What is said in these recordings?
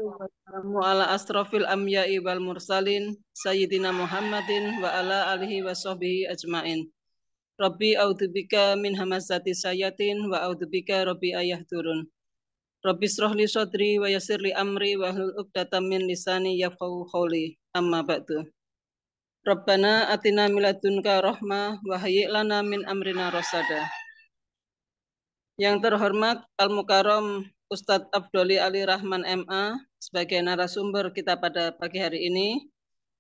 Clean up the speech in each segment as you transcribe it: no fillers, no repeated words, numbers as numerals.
Wassalamu ala asrofil amya'i wal mursalin Sayyidina Muhammadin wa ala alihi wa sahbihi ajmain. Rabbi a'udzubika min hamazati sayatin wa a'udzubika rabbi ayahdurun. Rabbi srohli sodri wa yasirli amri wa hlul uqdatam min lisani yafqahu qawli. Amma ba'du. Rabbana atina miladunka rahmah wa hayyi' lana min amrina rasada. Yang terhormat Al-Mukarram Ustadz Abdoli Ali Rahman MA sebagai narasumber kita pada pagi hari ini.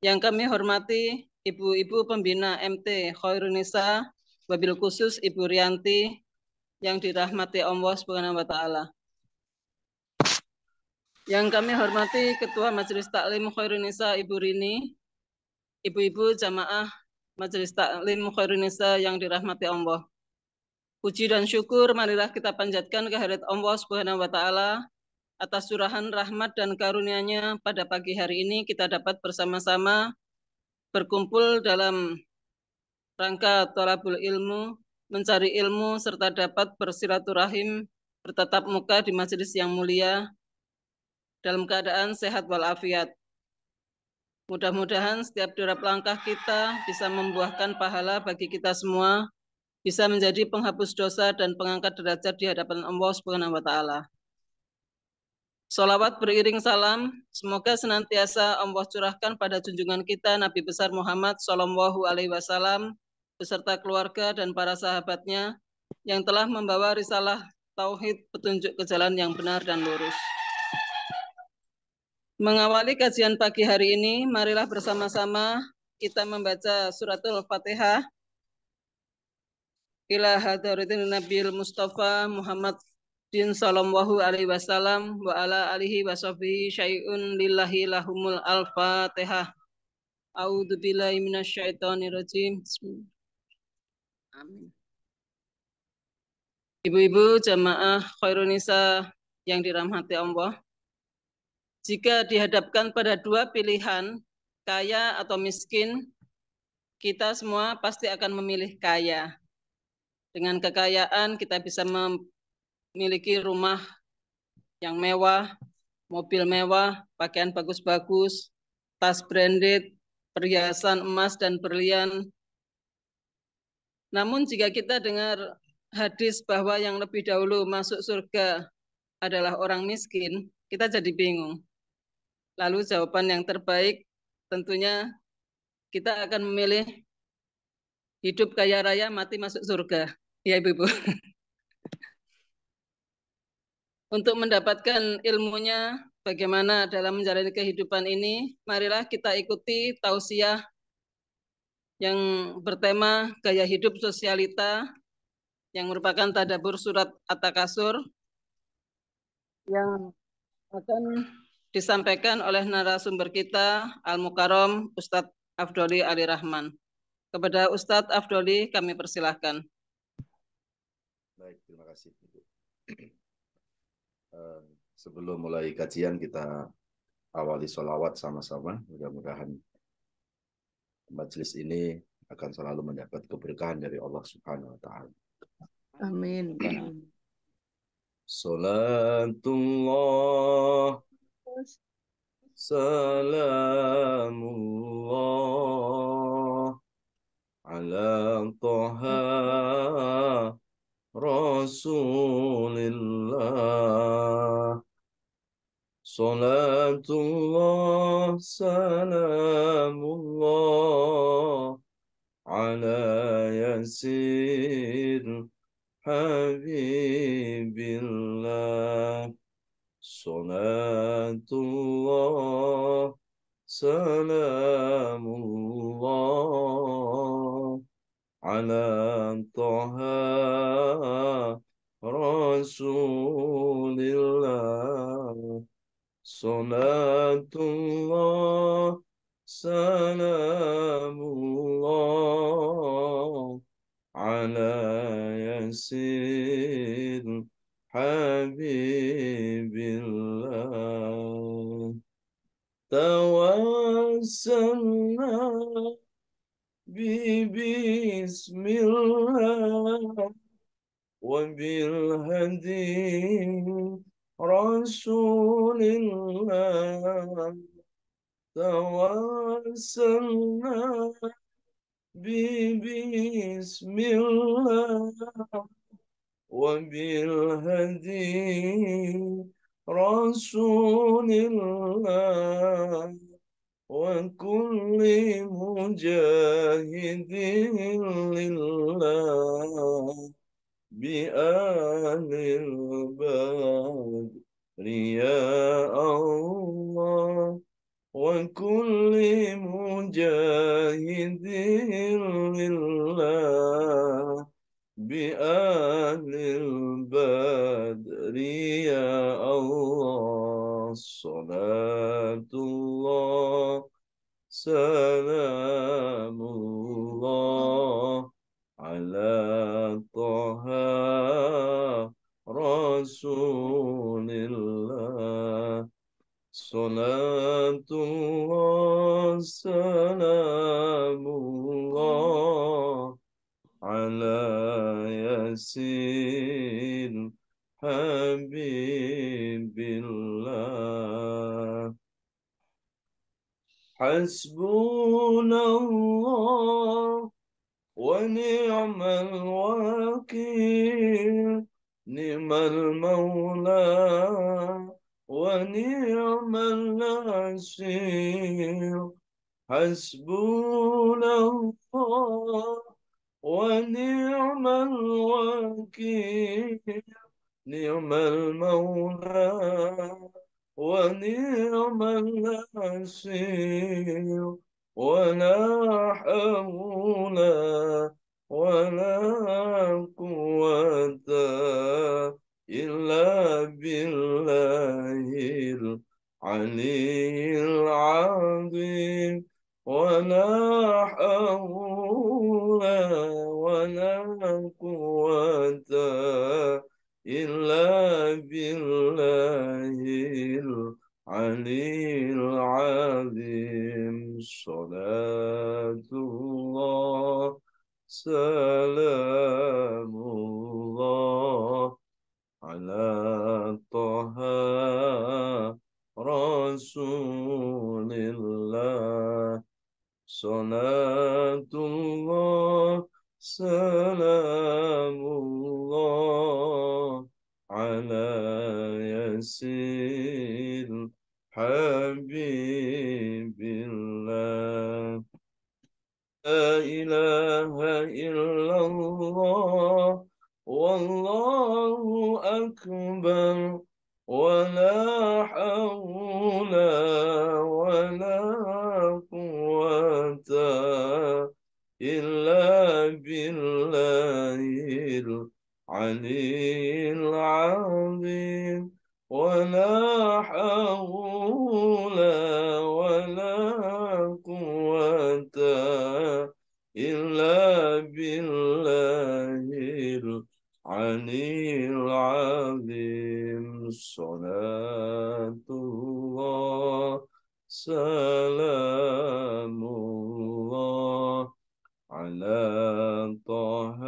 Yang kami hormati Ibu-Ibu Pembina MT Khairunisa, wabil khusus Ibu Rianti yang dirahmati Allah Subhanahu wa Ta'ala. Yang kami hormati Ketua Majelis Taklim Khairunisa Ibu Rini, Ibu-Ibu Jamaah Majelis Taklim Khairunisa yang dirahmati Allah. Puji dan syukur marilah kita panjatkan kehadirat Allah Subhanahu wa Ta'ala atas curahan rahmat dan karunia-Nya pada pagi hari ini kita dapat bersama-sama berkumpul dalam rangka thalabul ilmu, mencari ilmu serta dapat bersilaturahim bertatap muka di majelis yang mulia dalam keadaan sehat walafiat. Mudah-mudahan setiap derap langkah kita bisa membuahkan pahala bagi kita semua, bisa menjadi penghapus dosa dan pengangkat derajat di hadapan Allah Subhanahu wa Ta'ala. Salawat beriring salam, semoga senantiasa Allah curahkan pada junjungan kita Nabi besar Muhammad Sallallahu Alaihi Wasallam beserta keluarga dan para sahabatnya yang telah membawa risalah tauhid petunjuk ke jalan yang benar dan lurus. Mengawali kajian pagi hari ini, marilah bersama-sama kita membaca suratul Fatihah ila hadratin Nabil Mustafa Muhammad sallallahu alaihi wasallam wa ala alihi wa sahbihi syai'un lillahi lahumul al-fatihah. A'udzu billahi minasyaitonir rajim. Amin. Ibu-ibu jamaah Khairunisa yang dirahmati Allah, jika dihadapkan pada dua pilihan, kaya atau miskin, kita semua pasti akan memilih kaya. Dengan kekayaan kita bisa memiliki rumah yang mewah, mobil mewah, pakaian bagus-bagus, tas branded, perhiasan emas dan berlian. Namun jika kita dengar hadis bahwa yang lebih dahulu masuk surga adalah orang miskin, kita jadi bingung. Lalu jawaban yang terbaik tentunya kita akan memilih hidup kaya raya, mati masuk surga. Ya Ibu-ibu. Untuk mendapatkan ilmunya bagaimana dalam menjalani kehidupan ini, marilah kita ikuti tausiah yang bertema gaya hidup sosialita yang merupakan tadabbur surat At-Takasur yang akan disampaikan oleh narasumber kita Al-Mukarram Ustadz Afdoli Ali Rahman. Kepada Ustadz Afdoli kami persilahkan. Baik, terima kasih Ibu. Sebelum mulai kajian kita awali sholawat sama-sama. Mudah-mudahan majelis ini akan selalu mendapat keberkahan dari Allah Subhanahu wa Ta'ala. Amin. Salatullah salamullah ala Taha Rasulillah. Salatullah salamullah ala Yasir Habibillah. Salatullah salamullah ala Taha Rasulillah. Salatullah salamullah ala Yasir Habibillah. Tawassalna bismillah wa bil hadi رسول الله توسلنا بسم الله وبالهدي رسول الله وكل مجاهد لله بآل البدر يا الله وكل مجاهد لله بآل البدر يا الله صلاة الله سلام الله على طه رسول الله صلاة الله سلام الله على ياسين حبيب الله حسبنا الله ونعم الوكيل نعم المولى ونعم النصير حسبنا الله ونعم الوكيل نعم المولى ونعم النصير ولا حول ولا قوة إلا بالله العلي العظيم ولا حول ولا قوة إلا بالله العلي العظيم صلاة الله سلام الله على طه رسول الله صلاة الله سلام الله على ياسين حبيب الله لا إله إلا الله والله أكبر ولا حول ولا قوة إلا بالله العلي العظيم ولا حول ولا قوة إلا بالله العلي العظيم صلاة الله سلام الله على طه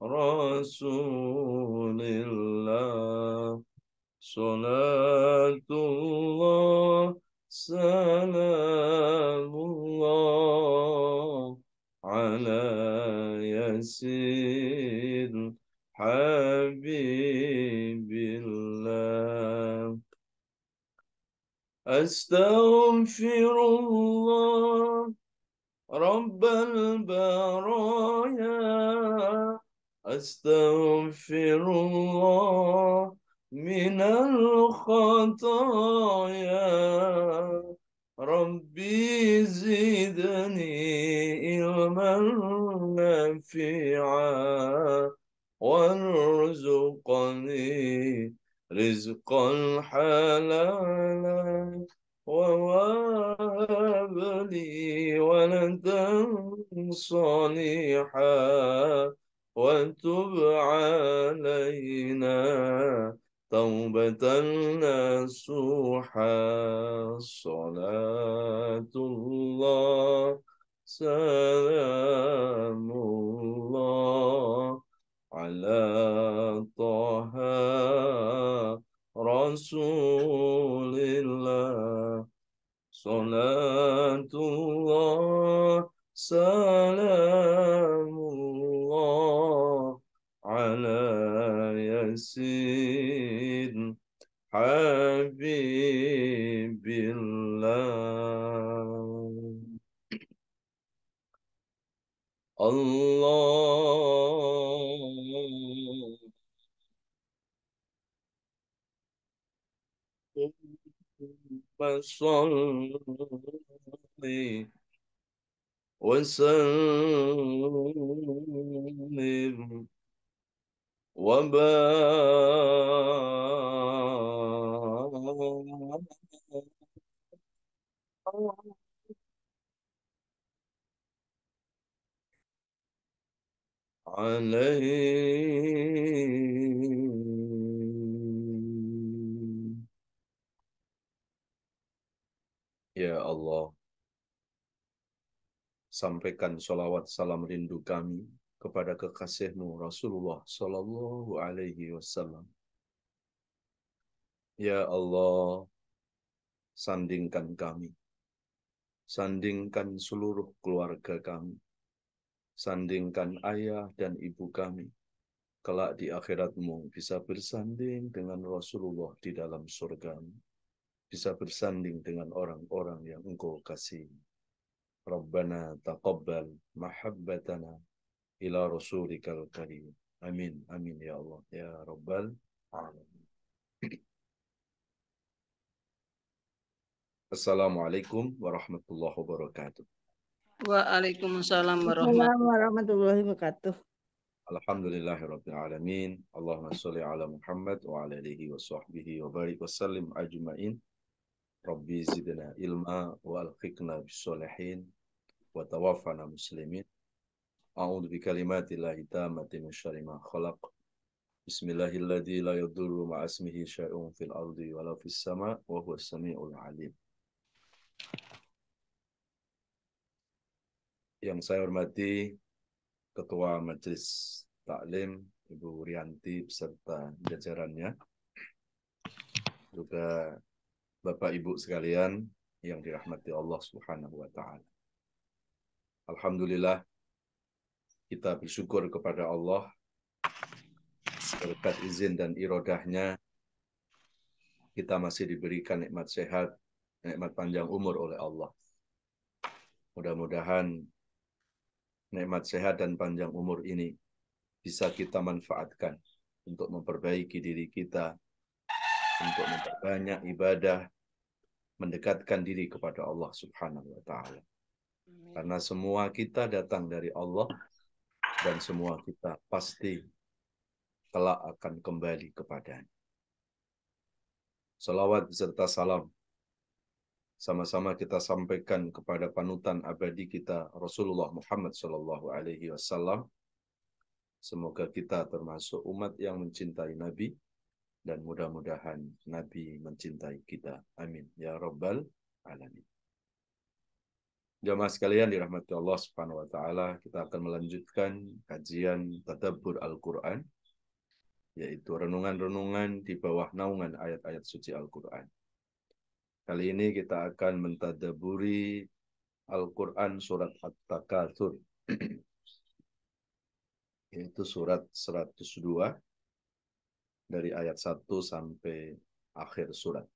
رسول الله صلاة الله سلام الله على ياسين حبيب الله أستغفر الله رب البرايا أستغفر الله من الخطايا ربي زدني علما نافعا وارزقني رزقا حلالا ووهب لي ولدا صالحا وتب علينا توبة نصوحا صلاة الله سلام الله على طه رسول الله صلاة الله سلام الله على ياسين حبيب الله اللهم صل وسلم وبارك عليه. Ya Allah, sampaikan sholawat salam rindu kami kepada kekasihmu Rasulullah Sallallahu Alaihi Wasallam. Ya Allah, sandingkan kami, sandingkan seluruh keluarga kami, sandingkan ayah dan ibu kami, kelak di akhiratmu bisa bersanding dengan Rasulullah di dalam surgamu, bisa bersanding dengan orang-orang yang engkau kasih. Rabbana taqabbal mahabbatana ila rasulikal karim. Amin, amin ya Allah, ya Rabbal alamin. Assalamualaikum warahmatullahi wabarakatuh. Waalaikumsalam Assalamualaikum warahmatullahi wabarakatuh. Alhamdulillahirabbil alamin. Allahumma sholli ala Muhammad wa ala alihi wa sahbihi wa barik wa sallim ajmain. Rabbi zidna ilma wa alhiqna bis-sholihin wa tawaffana muslimin. A'udzu bikalimatillahi tammati min syarri ma khalaq. Bismillahilladzi la yadurru ma'a ismihi syai'un fil ardi wa la fis sama' wa huwas samiul alim. Yang saya hormati Ketua Majelis Taklim Ibu Rianti beserta jajarannya, juga Bapak Ibu sekalian yang dirahmati Allah Subhanahu wa taala. Alhamdulillah, kita bersyukur kepada Allah berkat izin dan irodahnya kita masih diberikan nikmat sehat, nikmat panjang umur oleh Allah. Mudah-mudahan nikmat sehat dan panjang umur ini bisa kita manfaatkan untuk memperbaiki diri kita, untuk memperbanyak ibadah, mendekatkan diri kepada Allah Subhanahu wa taala. Karena semua kita datang dari Allah dan semua kita pasti kelak akan kembali kepadanya. Salawat beserta salam sama-sama kita sampaikan kepada panutan abadi kita Rasulullah Muhammad sallallahu alaihi wasallam. Semoga kita termasuk umat yang mencintai Nabi dan mudah-mudahan Nabi mencintai kita. Amin ya rabbal alamin. Jamaah sekalian dirahmati Allah Subhanahu wa taala, kita akan melanjutkan kajian tadabbur Al-Qur'an, yaitu renungan-renungan di bawah naungan ayat-ayat suci Al-Qur'an. Kali ini kita akan mentadabburi Al-Qur'an surat At-Takatsur, yaitu surat 102 dari ayat 1 sampai akhir surat.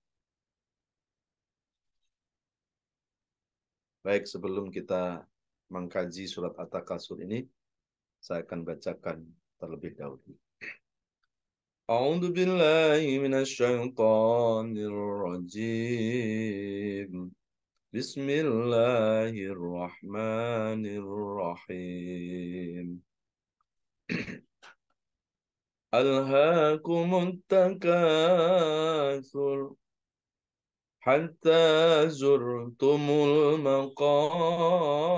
Baik, sebelum kita mengkaji surat At-Takatsur ini, saya akan bacakan terlebih dahulu. A'udzu billahi minasy syaithanir rajim. Bismillahirrahmanirrahim. Alhaakumut takatsur hatta zurtumul maqabir.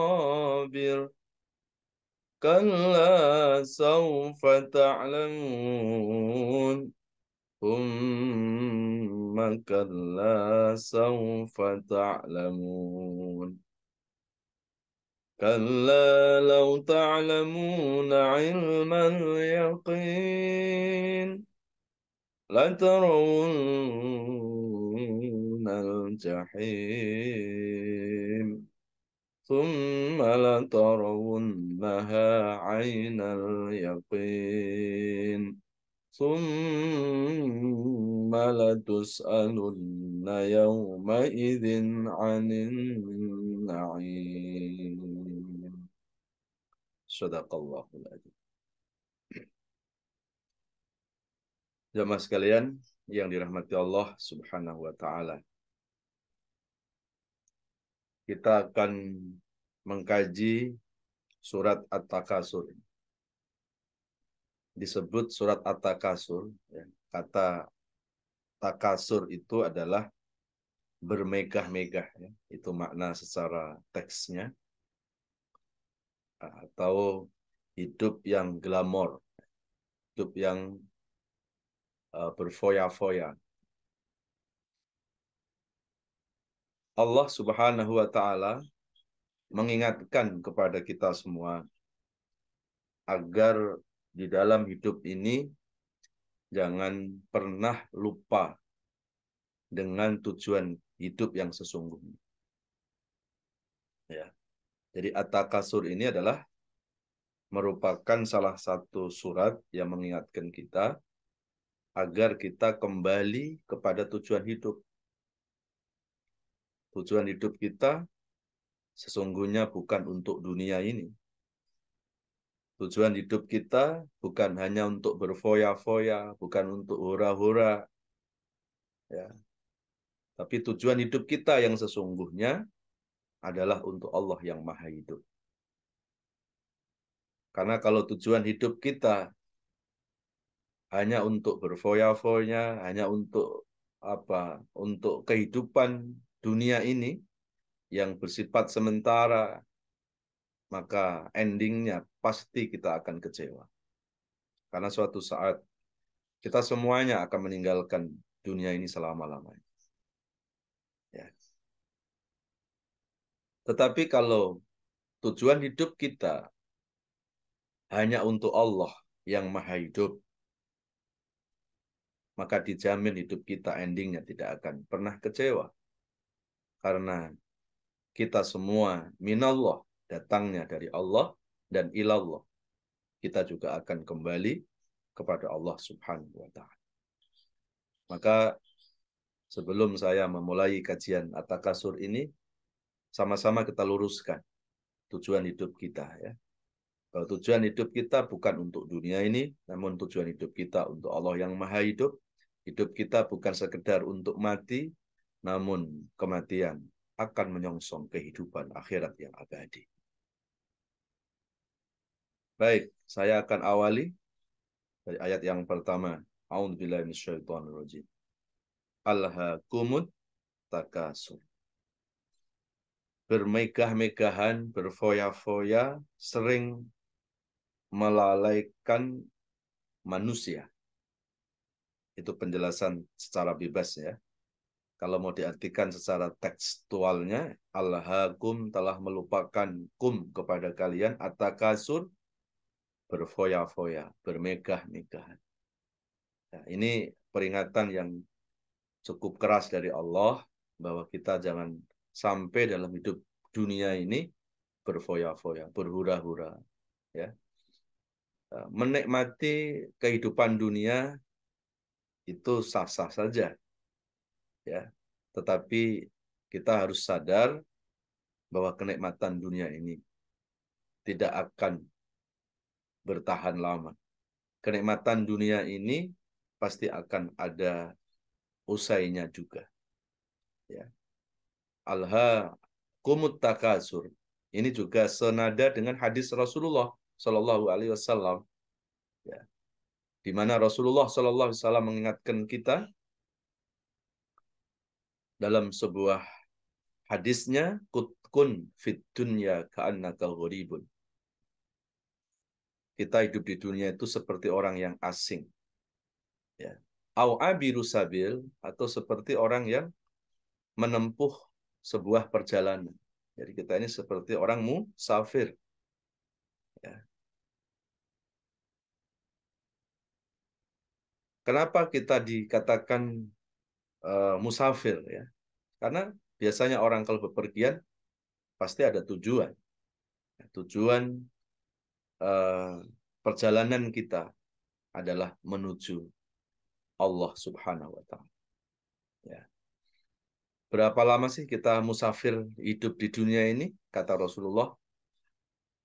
Kalla sawfa ta'lamun. Thumma kalla sawfa ta'lamun. Kalla law ta'lamuna 'ilmal yaqin لترون الجحيم ثم لترونها عين اليقين ثم لتسألن يومئذ عن النعيم. Shadaqallahul adzim. Jamaah sekalian yang dirahmati Allah Subhanahu wa taala. Kita akan mengkaji surat At-Takasur. Disebut surat At-Takasur, ya. Kata takasur itu adalah bermegah-megah, ya. Itu makna secara teksnya. Atau hidup yang glamor, hidup yang berfoya-foya. Allah Subhanahu wa taala mengingatkan kepada kita semua agar di dalam hidup ini jangan pernah lupa dengan tujuan hidup yang sesungguhnya. Ya. Jadi At-Takasur ini adalah merupakan salah satu surat yang mengingatkan kita agar kita kembali kepada tujuan hidup. Tujuan hidup kita sesungguhnya bukan untuk dunia ini. Tujuan hidup kita bukan hanya untuk berfoya-foya, bukan untuk hura-hura, ya. Tapi tujuan hidup kita yang sesungguhnya adalah untuk Allah yang Maha Hidup. Karena kalau tujuan hidup kita hanya untuk berfoya-foya, hanya untuk untuk kehidupan dunia ini yang bersifat sementara, maka endingnya pasti kita akan kecewa. Karena suatu saat kita semuanya akan meninggalkan dunia ini selama-lamanya. Ya. Tetapi kalau tujuan hidup kita hanya untuk Allah yang Maha Hidup, maka dijamin hidup kita endingnya tidak akan pernah kecewa. Karena kita semua minallah, datangnya dari Allah, dan ilallah. Kita juga akan kembali kepada Allah Subhanahu wa ta'ala. Maka sebelum saya memulai kajian At-Takasur ini, sama-sama kita luruskan tujuan hidup kita, ya. Kalau tujuan hidup kita bukan untuk dunia ini, namun tujuan hidup kita untuk Allah yang Maha Hidup. Hidup kita bukan sekedar untuk mati, namun kematian akan menyongsong kehidupan akhirat yang abadi. Baik, saya akan awali dari ayat yang pertama. A'udzubillahi minasyaitonirrajim. Alhaakumut takasur. Bermegah-megahan, berfoya-foya, sering melalaikan manusia. Itu penjelasan secara bebas, ya. Kalau mau diartikan secara tekstualnya, alhaakum telah melupakan kum kepada kalian, at-takasur, berfoya-foya, bermegah-megahan. Nah, ini peringatan yang cukup keras dari Allah bahwa kita jangan sampai dalam hidup dunia ini berfoya-foya, berhura-hura, ya. Menikmati kehidupan dunia itu sah-sah saja, ya. Tetapi kita harus sadar bahwa kenikmatan dunia ini tidak akan bertahan lama. Kenikmatan dunia ini pasti akan ada usainya juga, ya. Alhaakumut takasur. Ini juga senada dengan hadis Rasulullah Shallallahu Alaihi Wasallam, ya, di mana Rasulullah Shallallahu Alaihi Wasallam mengingatkan kita dalam sebuah hadisnya, kun fit dunya ka'annaka gharibun. Kita hidup di dunia itu seperti orang yang asing, ya. Au abiru sabil, atau seperti orang yang menempuh sebuah perjalanan. Jadi kita ini seperti orang musafir, ya. kenapa kita dikatakan musafir ya? Karena biasanya orang kalau bepergian pasti ada tujuan. Tujuan perjalanan kita adalah menuju Allah Subhanahu wa Ta'ala. Ya. Berapa lama sih kita musafir hidup di dunia ini? Kata Rasulullah,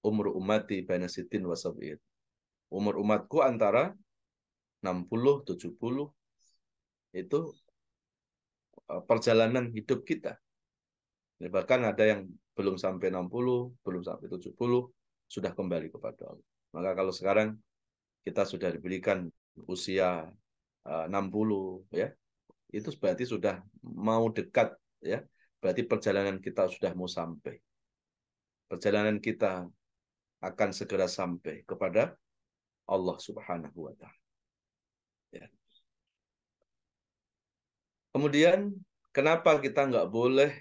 umur ummati baina sittin wa sab'in. Umur umatku antara 60, 70. Itu perjalanan hidup kita. Ya, bahkan ada yang belum sampai 60, belum sampai 70, sudah kembali kepada Allah. Maka kalau sekarang kita sudah diberikan usia 60, ya, itu berarti sudah mau dekat, ya. Berarti perjalanan kita sudah mau sampai. Perjalanan kita akan segera sampai kepada Allah Subhanahu wa Ta'ala. Ya. Kemudian, kenapa kita nggak boleh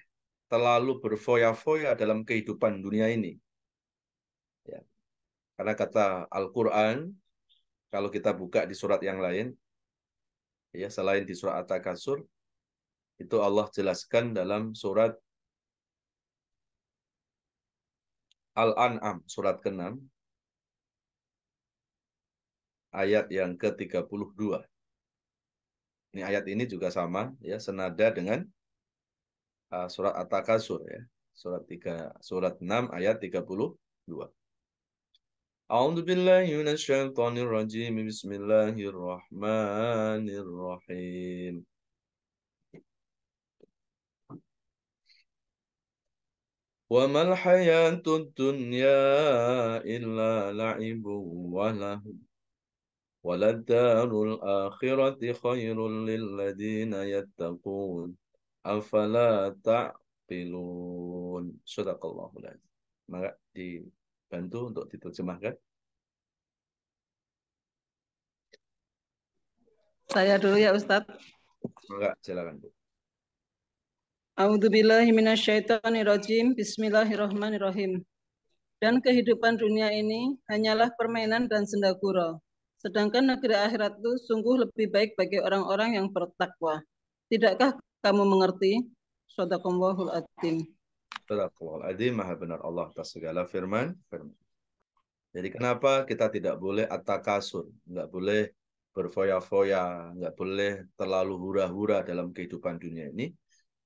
terlalu berfoya-foya dalam kehidupan dunia ini? Ya. Karena kata Al-Quran, kalau kita buka di surat yang lain, ya selain di surat At-Takasur, itu Allah jelaskan dalam surat Al-An'am, surat ke-6, ayat yang ke-32. Ini ayat ini juga sama, ya, senada dengan surat At-Takasur, ya. Surat 6 ayat 32. A'udzu billahi minasyaitonir rajim. Bismillahirrahmanirrahim. Wa mal hayatud dunya illa la'ibun wa lahu. Waladdarul akhirati khairul lil ladzina yattaqun. Afala ta'qilun. Shadaqallahul adzim. Maka dibantu untuk diterjemahkan. Saya dulu ya Ustadz. Maka silakan, Bu. A'udzubillahi minasyaitonirrajim. Bismillahirrahmanirrahim. Dan kehidupan dunia ini hanyalah permainan dan senda gurau. Sedangkan negeri akhirat itu sungguh lebih baik bagi orang-orang yang bertakwa. Tidakkah kamu mengerti? Shadaqallahul adzim. Shadaqallahul adzim, maha benar Allah atas segala firman. Jadi kenapa kita tidak boleh at-takasur, nggak boleh berfoya-foya, nggak boleh terlalu hura-hura dalam kehidupan dunia ini?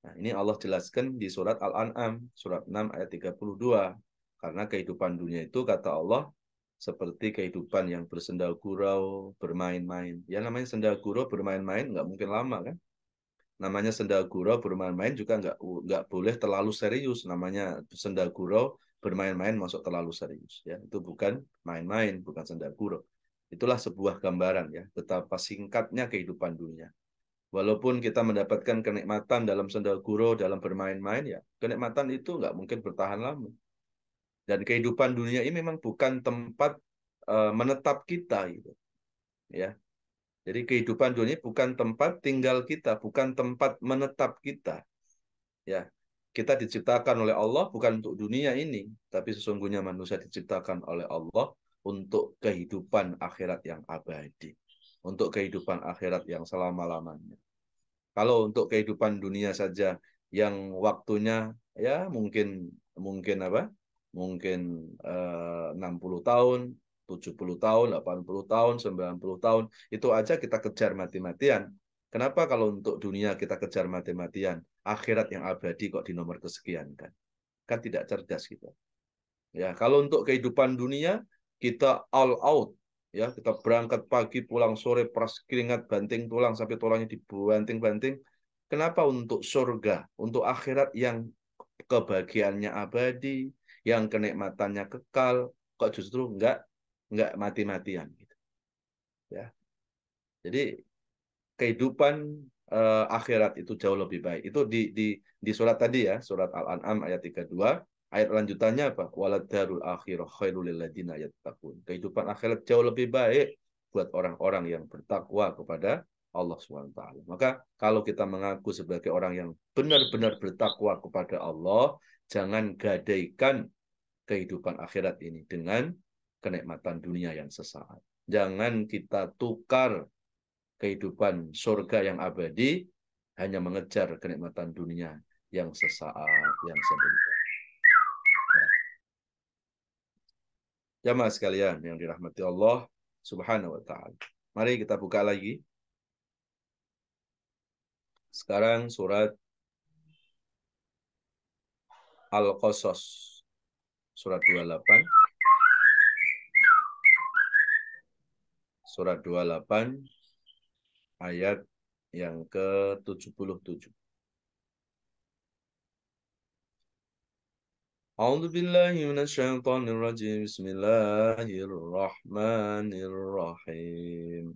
Nah, ini Allah jelaskan di surat Al-An'am, surat 6 ayat 32. Karena kehidupan dunia itu, kata Allah, seperti kehidupan yang bersenda gurau, bermain-main. Ya namanya senda gurau, bermain-main, nggak mungkin lama kan? Namanya senda gurau, bermain-main juga nggak boleh terlalu serius. Namanya senda gurau, bermain-main masuk terlalu serius. Ya, itu bukan main-main, bukan senda gurau. Itulah sebuah gambaran ya, betapa singkatnya kehidupan dunia. Walaupun kita mendapatkan kenikmatan dalam senda gurau, dalam bermain-main, ya kenikmatan itu nggak mungkin bertahan lama. Dan kehidupan dunia ini memang bukan tempat menetap kita, gitu. Ya, jadi kehidupan dunia bukan tempat tinggal kita, bukan tempat menetap kita. Ya, kita diciptakan oleh Allah bukan untuk dunia ini, tapi sesungguhnya manusia diciptakan oleh Allah untuk kehidupan akhirat yang abadi, untuk kehidupan akhirat yang selama-lamanya. Kalau untuk kehidupan dunia saja yang waktunya ya mungkin apa? Mungkin 60 tahun, 70 tahun, 80 tahun, 90 tahun, itu aja kita kejar mati-matian. Kenapa kalau untuk dunia kita kejar mati-matian? Akhirat yang abadi kok di nomor kesekian kan? Kan tidak cerdas kita. Ya, kalau untuk kehidupan dunia kita all out, ya kita berangkat pagi pulang sore peras keringat banting tulang sampai tulangnya dibanting-banting. Kenapa untuk surga, untuk akhirat yang kebahagiaannya abadi, yang kenikmatannya kekal, kok justru enggak mati-matian gitu. Ya. Jadi kehidupan akhirat itu jauh lebih baik. Itu di surat tadi ya, surat Al-An'am ayat 32. Ayat lanjutannya apa? Waladdarul akhirah khairul lil ladzina yattaqun. Kehidupan akhirat jauh lebih baik buat orang-orang yang bertakwa kepada Allah SWT. Maka kalau kita mengaku sebagai orang yang benar-benar bertakwa kepada Allah, jangan gadaikan kehidupan akhirat ini dengan kenikmatan dunia yang sesaat. Jangan kita tukar kehidupan surga yang abadi hanya mengejar kenikmatan dunia yang sesaat, yang sebentar. Jamaah sekalian yang dirahmati Allah Subhanahu wa taala. Mari kita buka lagi. Sekarang surat Al-Qasas, surat 28. Surat 28 ayat yang ke-77. A'udzu billahi minasyaitonir rajim. Bismillahirrahmanirrahim.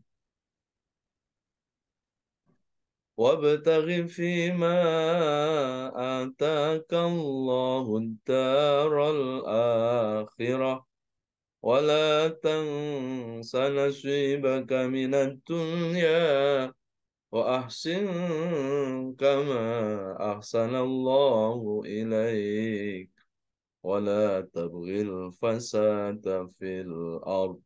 وابتغ فيما آتاك الله الدار الآخرة ولا تنس نصيبك من الدنيا وأحسن كما أحسن الله إليك ولا تبغ الفساد في الأرض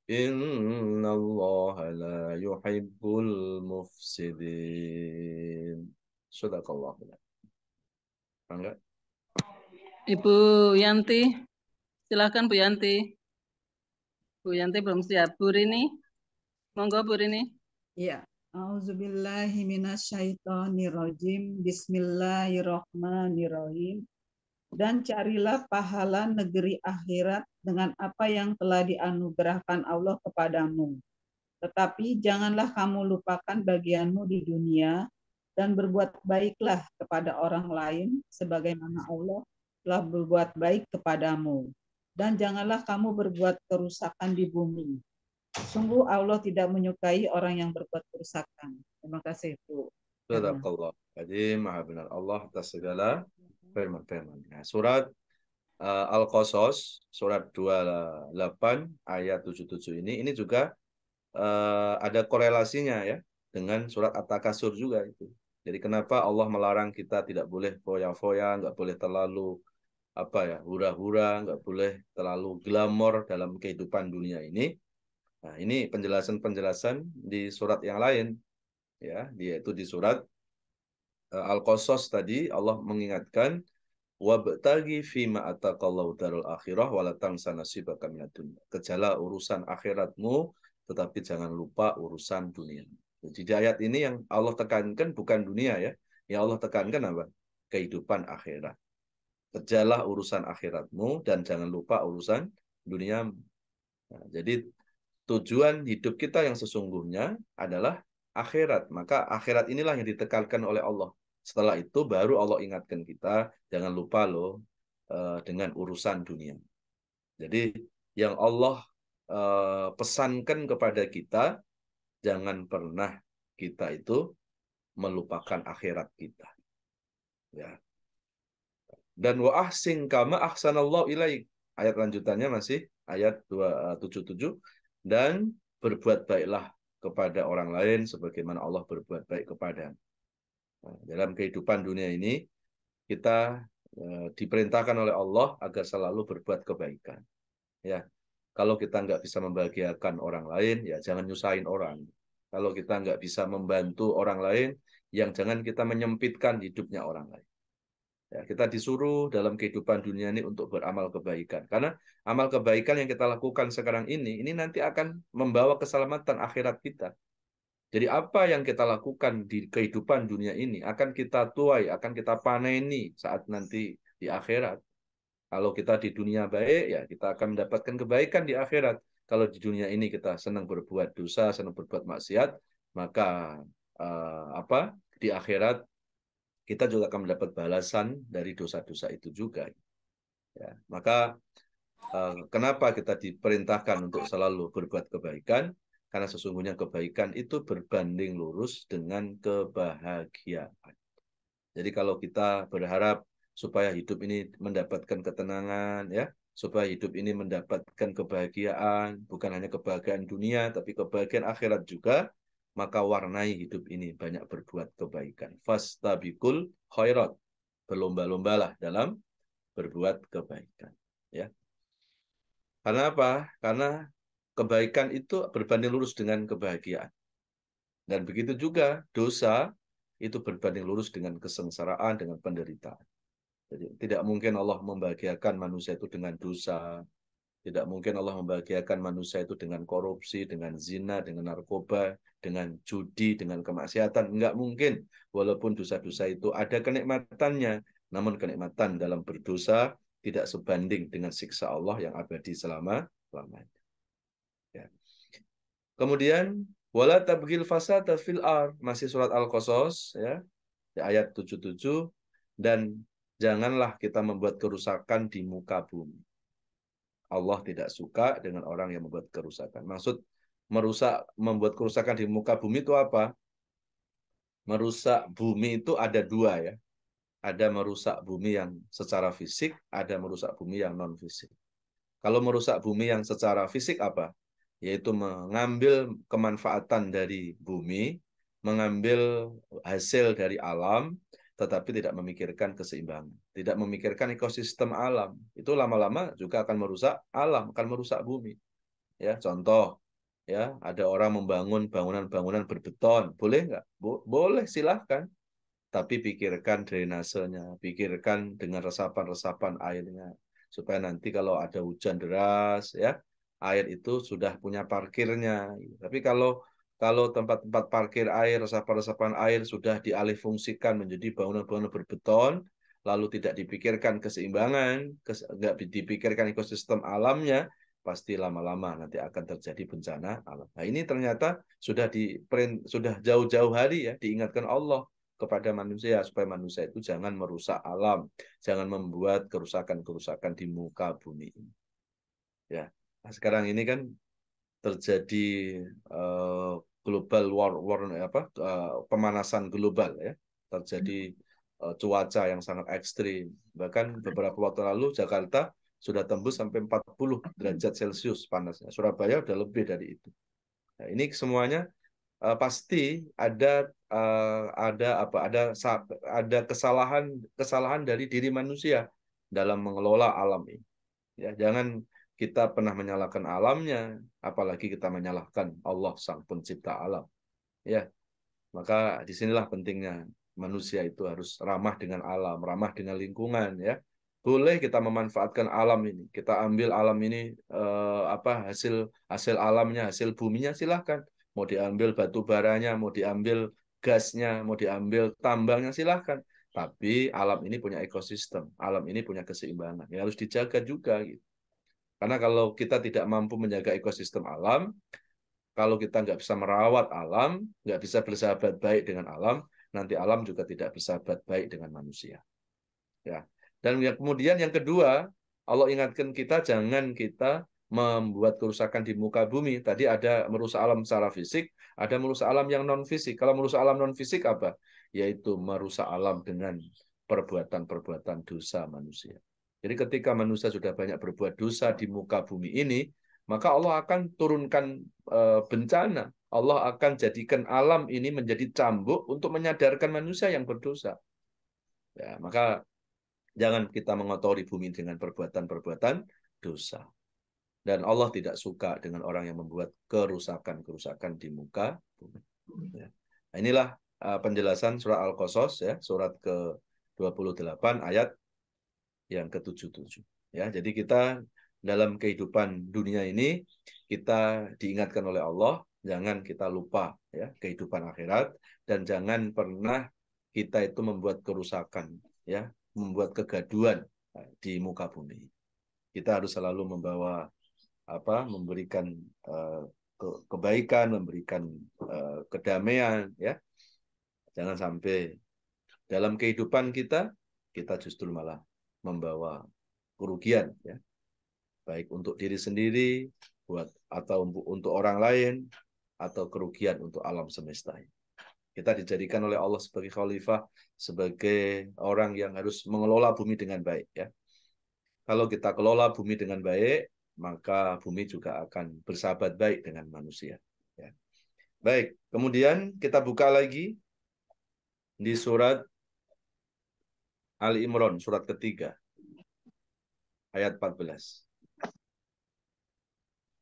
Inna Allah la yuhibbul mufsidin. Sadaqallah. Enggak? Ibu Yanti, silakan Bu Yanti. Bu Yanti belum siap. Bu Rini, monggo Bu Rini. Ya. Auzubillahi minasyaitonirrajim. Bismillahirrahmanirrahim. Dan carilah pahala negeri akhirat dengan apa yang telah dianugerahkan Allah kepadamu. Tetapi janganlah kamu lupakan bagianmu di dunia dan berbuat baiklah kepada orang lain sebagaimana Allah telah berbuat baik kepadamu. Dan janganlah kamu berbuat kerusakan di bumi. Sungguh Allah tidak menyukai orang yang berbuat kerusakan. Terima kasih, Bu. Sadaqallah. Jadi maha benar Allah atas segala firman-firman. Surat Al-Qasas, surat 28 ayat 77 ini juga ada korelasinya ya dengan surat At-Takasur juga itu. Jadi kenapa Allah melarang kita tidak boleh foya-foya, nggak boleh terlalu hura-hura, nggak boleh terlalu glamor dalam kehidupan dunia ini. Nah, ini penjelasan-penjelasan di surat yang lain ya, yaitu di surat Al-Qasas tadi Allah mengingatkan wabtaghi fima ataqallahu darul akhirah wala tansa nasibaka minad dunya. Kejarlah urusan akhiratmu tetapi jangan lupa urusan dunia. Jadi di ayat ini yang Allah tekankan bukan dunia ya. Yang Allah tekankan apa? Kehidupan akhirat. Kejarlah urusan akhiratmu dan jangan lupa urusan dunia. Nah, jadi tujuan hidup kita yang sesungguhnya adalah akhirat. Maka akhirat inilah yang ditekankan oleh Allah. Setelah itu baru Allah ingatkan kita, jangan lupa loh dengan urusan dunia. Jadi yang Allah pesankan kepada kita, jangan pernah kita itu melupakan akhirat kita. Ya. Dan wa ahsin kama ahsanallahu ilaik. Ayat lanjutannya masih ayat 277 dan berbuat baiklah kepada orang lain sebagaimana Allah berbuat baik kepada. Nah, dalam kehidupan dunia ini kita diperintahkan oleh Allah agar selalu berbuat kebaikan. Ya, kalau kita nggak bisa membahagiakan orang lain, ya jangan nyusahin orang. Kalau kita nggak bisa membantu orang lain, yang jangan kita menyempitkan hidupnya orang lain. Ya, kita disuruh dalam kehidupan dunia ini untuk beramal kebaikan. Karena amal kebaikan yang kita lakukan sekarang ini nanti akan membawa keselamatan akhirat kita. Jadi apa yang kita lakukan di kehidupan dunia ini akan kita tuai, akan kita paneni saat nanti di akhirat. Kalau kita di dunia baik, ya kita akan mendapatkan kebaikan di akhirat. Kalau di dunia ini kita senang berbuat dosa, senang berbuat maksiat, maka di akhirat kita juga akan mendapat balasan dari dosa-dosa itu juga. Ya, maka kenapa kita diperintahkan untuk selalu berbuat kebaikan? Karena sesungguhnya kebaikan itu berbanding lurus dengan kebahagiaan. Jadi kalau kita berharap supaya hidup ini mendapatkan ketenangan, ya, supaya hidup ini mendapatkan kebahagiaan, bukan hanya kebahagiaan dunia, tapi kebahagiaan akhirat juga, maka warnai hidup ini banyak berbuat kebaikan. Fastabikul khairat. Berlomba-lombalah dalam berbuat kebaikan. Ya. Karena apa? Karena kebaikan itu berbanding lurus dengan kebahagiaan. Dan begitu juga dosa itu berbanding lurus dengan kesengsaraan, dengan penderitaan. Jadi tidak mungkin Allah membahagiakan manusia itu dengan dosa. Tidak mungkin Allah membahagiakan manusia itu dengan korupsi, dengan zina, dengan narkoba, dengan judi, dengan kemaksiatan. Enggak mungkin. Walaupun dosa-dosa itu ada kenikmatannya. Namun kenikmatan dalam berdosa tidak sebanding dengan siksa Allah yang abadi selama-lamanya. Ya. Kemudian, wala tabghil fasada fil ard, masih surat Al-Qasas ya, di ayat 77, dan janganlah kita membuat kerusakan di muka bumi. Allah tidak suka dengan orang yang membuat kerusakan. Maksud membuat kerusakan di muka bumi itu apa? Merusak bumi itu ada dua ya. Ada merusak bumi yang secara fisik, ada merusak bumi yang non fisik. Kalau merusak bumi yang secara fisik apa? Yaitu mengambil kemanfaatan dari bumi, mengambil hasil dari alam, tetapi tidak memikirkan keseimbangan, tidak memikirkan ekosistem alam. Itu lama-lama juga akan merusak alam, akan merusak bumi. Ya, contoh, ya, ada orang membangun bangunan-bangunan berbeton, boleh nggak? Boleh, silahkan. Tapi pikirkan drainasenya, pikirkan dengan resapan-resapan airnya, supaya nanti kalau ada hujan deras, ya, air itu sudah punya parkirnya. Tapi kalau tempat-tempat parkir air, resapan-resapan air sudah dialihfungsikan menjadi bangunan-bangunan berbeton, lalu tidak dipikirkan keseimbangan, nggak dipikirkan ekosistem alamnya, pasti lama-lama nanti akan terjadi bencana alam. Nah, ini ternyata sudah jauh-jauh hari ya diingatkan Allah kepada manusia supaya manusia itu jangan merusak alam, jangan membuat kerusakan-kerusakan di muka bumi ini. Ya, nah, sekarang ini kan terjadi global pemanasan global ya, terjadi cuaca yang sangat ekstrim. Bahkan beberapa waktu lalu Jakarta sudah tembus sampai 40 derajat Celcius panasnya. Surabaya udah lebih dari itu. Nah, ini semuanya pasti ada kesalahan dari diri manusia dalam mengelola alam ini. Ya, jangan kita pernah menyalahkan alamnya, apalagi kita menyalahkan Allah Sang Pencipta alam. Ya, maka disinilah pentingnya manusia itu harus ramah dengan alam, ramah dengan lingkungan. Ya, boleh kita memanfaatkan alam ini, kita ambil alam ini hasil alamnya, hasil buminya, silahkan. Mau diambil batu baranya, mau diambil gasnya, mau diambil tambangnya, silahkan. Tapi alam ini punya ekosistem, alam ini punya keseimbangan, yang harus dijaga juga. Gitu. Karena kalau kita tidak mampu menjaga ekosistem alam, kalau kita nggak bisa merawat alam, nggak bisa bersahabat baik dengan alam, nanti alam juga tidak bersahabat baik dengan manusia. Ya. Dan kemudian yang kedua, Allah ingatkan kita jangan kita membuat kerusakan di muka bumi. Tadi ada merusak alam secara fisik, ada merusak alam yang non fisik. Kalau merusak alam non fisik apa? Yaitu merusak alam dengan perbuatan-perbuatan dosa manusia. Jadi ketika manusia sudah banyak berbuat dosa di muka bumi ini, maka Allah akan turunkan bencana. Allah akan jadikan alam ini menjadi cambuk untuk menyadarkan manusia yang berdosa. Ya, maka jangan kita mengotori bumi dengan perbuatan-perbuatan dosa. Dan Allah tidak suka dengan orang yang membuat kerusakan-kerusakan di muka bumi. Ya. Nah, inilah penjelasan surah Al-Qasas, ya, surat ke-28 ayat yang ke-77. Ya, jadi kita dalam kehidupan dunia ini kita diingatkan oleh Allah, jangan kita lupa ya kehidupan akhirat, dan jangan pernah kita itu membuat kerusakan, ya, membuat kegaduhan di muka bumi. Kita harus selalu memberikan kebaikan, memberikan kedamaian, ya. Jangan sampai dalam kehidupan kita justru malah membawa kerugian, ya, baik untuk diri sendiri, atau untuk orang lain, atau kerugian untuk alam semesta ini. Kita dijadikan oleh Allah sebagai khalifah, sebagai orang yang harus mengelola bumi dengan baik. Ya. Kalau kita kelola bumi dengan baik, maka bumi juga akan bersahabat baik dengan manusia. Ya. Baik, kemudian kita buka lagi di surat Ali Imran, surat ketiga, ayat 14.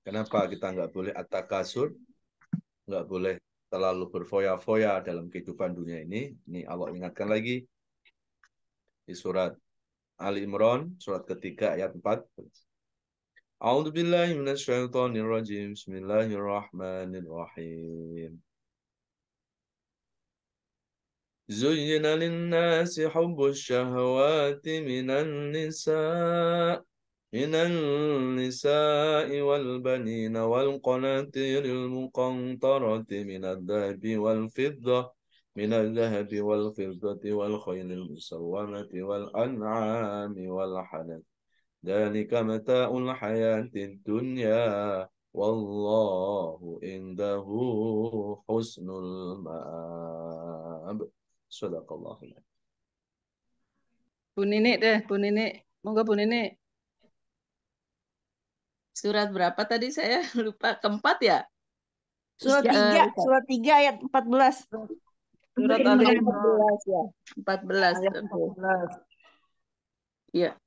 Kenapa kita nggak boleh at-takasur, nggak boleh terlalu berfoya-foya dalam kehidupan dunia ini Allah ingatkan lagi di surat Ali Imran, surat ketiga ayat 4. A'udzu billahi minasyaitonir rajim. Bismillahirrahmanirrahim. زين للناس حب الشهوات من النساء والبنين والقناطير المقنطرة من الذهب والفضة والخيل المسومة والأنعام والحرث ذلك متاع الحياة الدنيا والله عنده حسن المآب. Sadaqallahul. Bu Nini deh, Bu Nini. Monggo Bu Nini. Surat berapa tadi saya lupa, keempat ya? Surat 3 ayat 14. Surat Ali Imran 14 ya. 14. Ayat 14. Iya.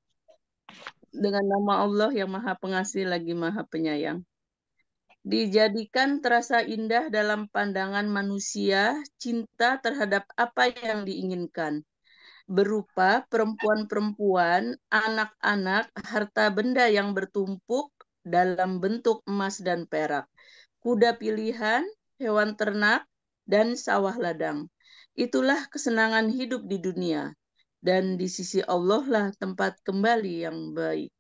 Dengan nama Allah yang Maha Pengasih lagi Maha Penyayang. Dijadikan terasa indah dalam pandangan manusia cinta terhadap apa yang diinginkan, berupa perempuan-perempuan, anak-anak, harta benda yang bertumpuk dalam bentuk emas dan perak, kuda pilihan, hewan ternak, dan sawah ladang. Itulah kesenangan hidup di dunia, dan di sisi Allah lah tempat kembali yang baik.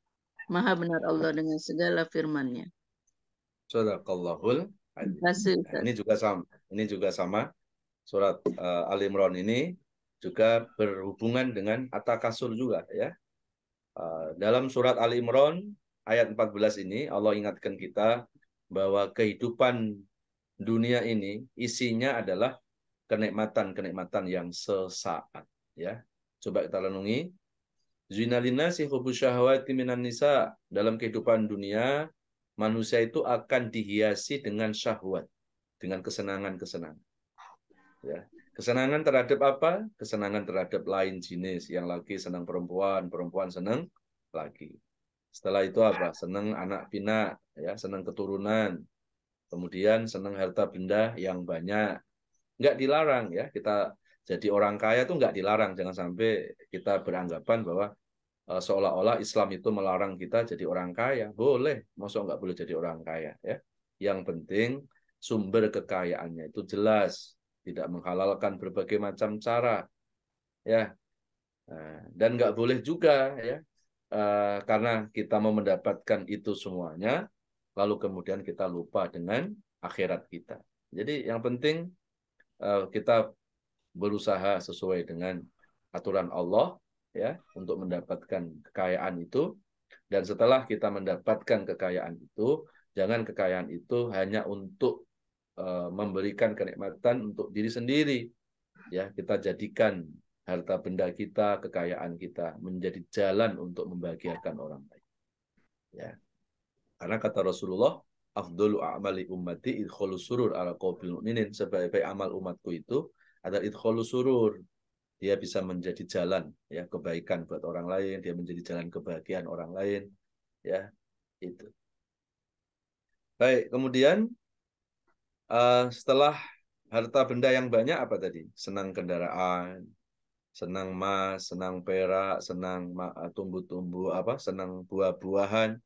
Maha benar Allah dengan segala firman-Nya. Sadaqallahul. Terima kasih, Ustaz. Ini juga sama. Surat Ali Imran ini juga berhubungan dengan At-Takasur juga ya. Dalam surat Ali Imran ayat 14 ini Allah ingatkan kita bahwa kehidupan dunia ini isinya adalah kenikmatan-kenikmatan yang sesaat ya. Coba kita renungi. Zinalinasi hubbus syahawati minan nisa. Dalam kehidupan dunia manusia itu akan dihiasi dengan syahwat, dengan kesenangan-kesenangan. Ya. Kesenangan terhadap apa? Kesenangan terhadap lain jenis. Yang laki senang perempuan, perempuan senang laki. Setelah itu apa? Senang anak pinak, ya, senang keturunan. Kemudian senang harta benda yang banyak. Nggak dilarang ya, kita jadi orang kaya itu nggak dilarang. Jangan sampai kita beranggapan bahwa seolah-olah Islam itu melarang kita jadi orang kaya. Boleh, maksud nggak boleh jadi orang kaya ya. Yang penting sumber kekayaannya itu jelas, tidak menghalalkan berbagai macam cara ya. Dan nggak boleh juga ya karena kita mau mendapatkan itu semuanya lalu kemudian kita lupa dengan akhirat kita. Jadi yang penting kita berusaha sesuai dengan aturan Allah ya untuk mendapatkan kekayaan itu, dan setelah kita mendapatkan kekayaan itu jangan kekayaan itu hanya untuk memberikan kenikmatan untuk diri sendiri ya, kita jadikan harta benda kita, kekayaan kita menjadi jalan untuk membahagiakan orang lain ya, karena kata Rasulullah afdhalu a'mali ummati idkhalus surur ala qaubil mu'minin, sebaik-baik amal umatku itu adalah idkhalus surur. Dia bisa menjadi jalan ya kebaikan buat orang lain, dia menjadi jalan kebahagiaan orang lain ya, itu. Baik, kemudian setelah harta benda yang banyak apa tadi? Senang kendaraan, senang emas, senang perak, senang tumbuh-tumbuh apa? Senang buah-buahan.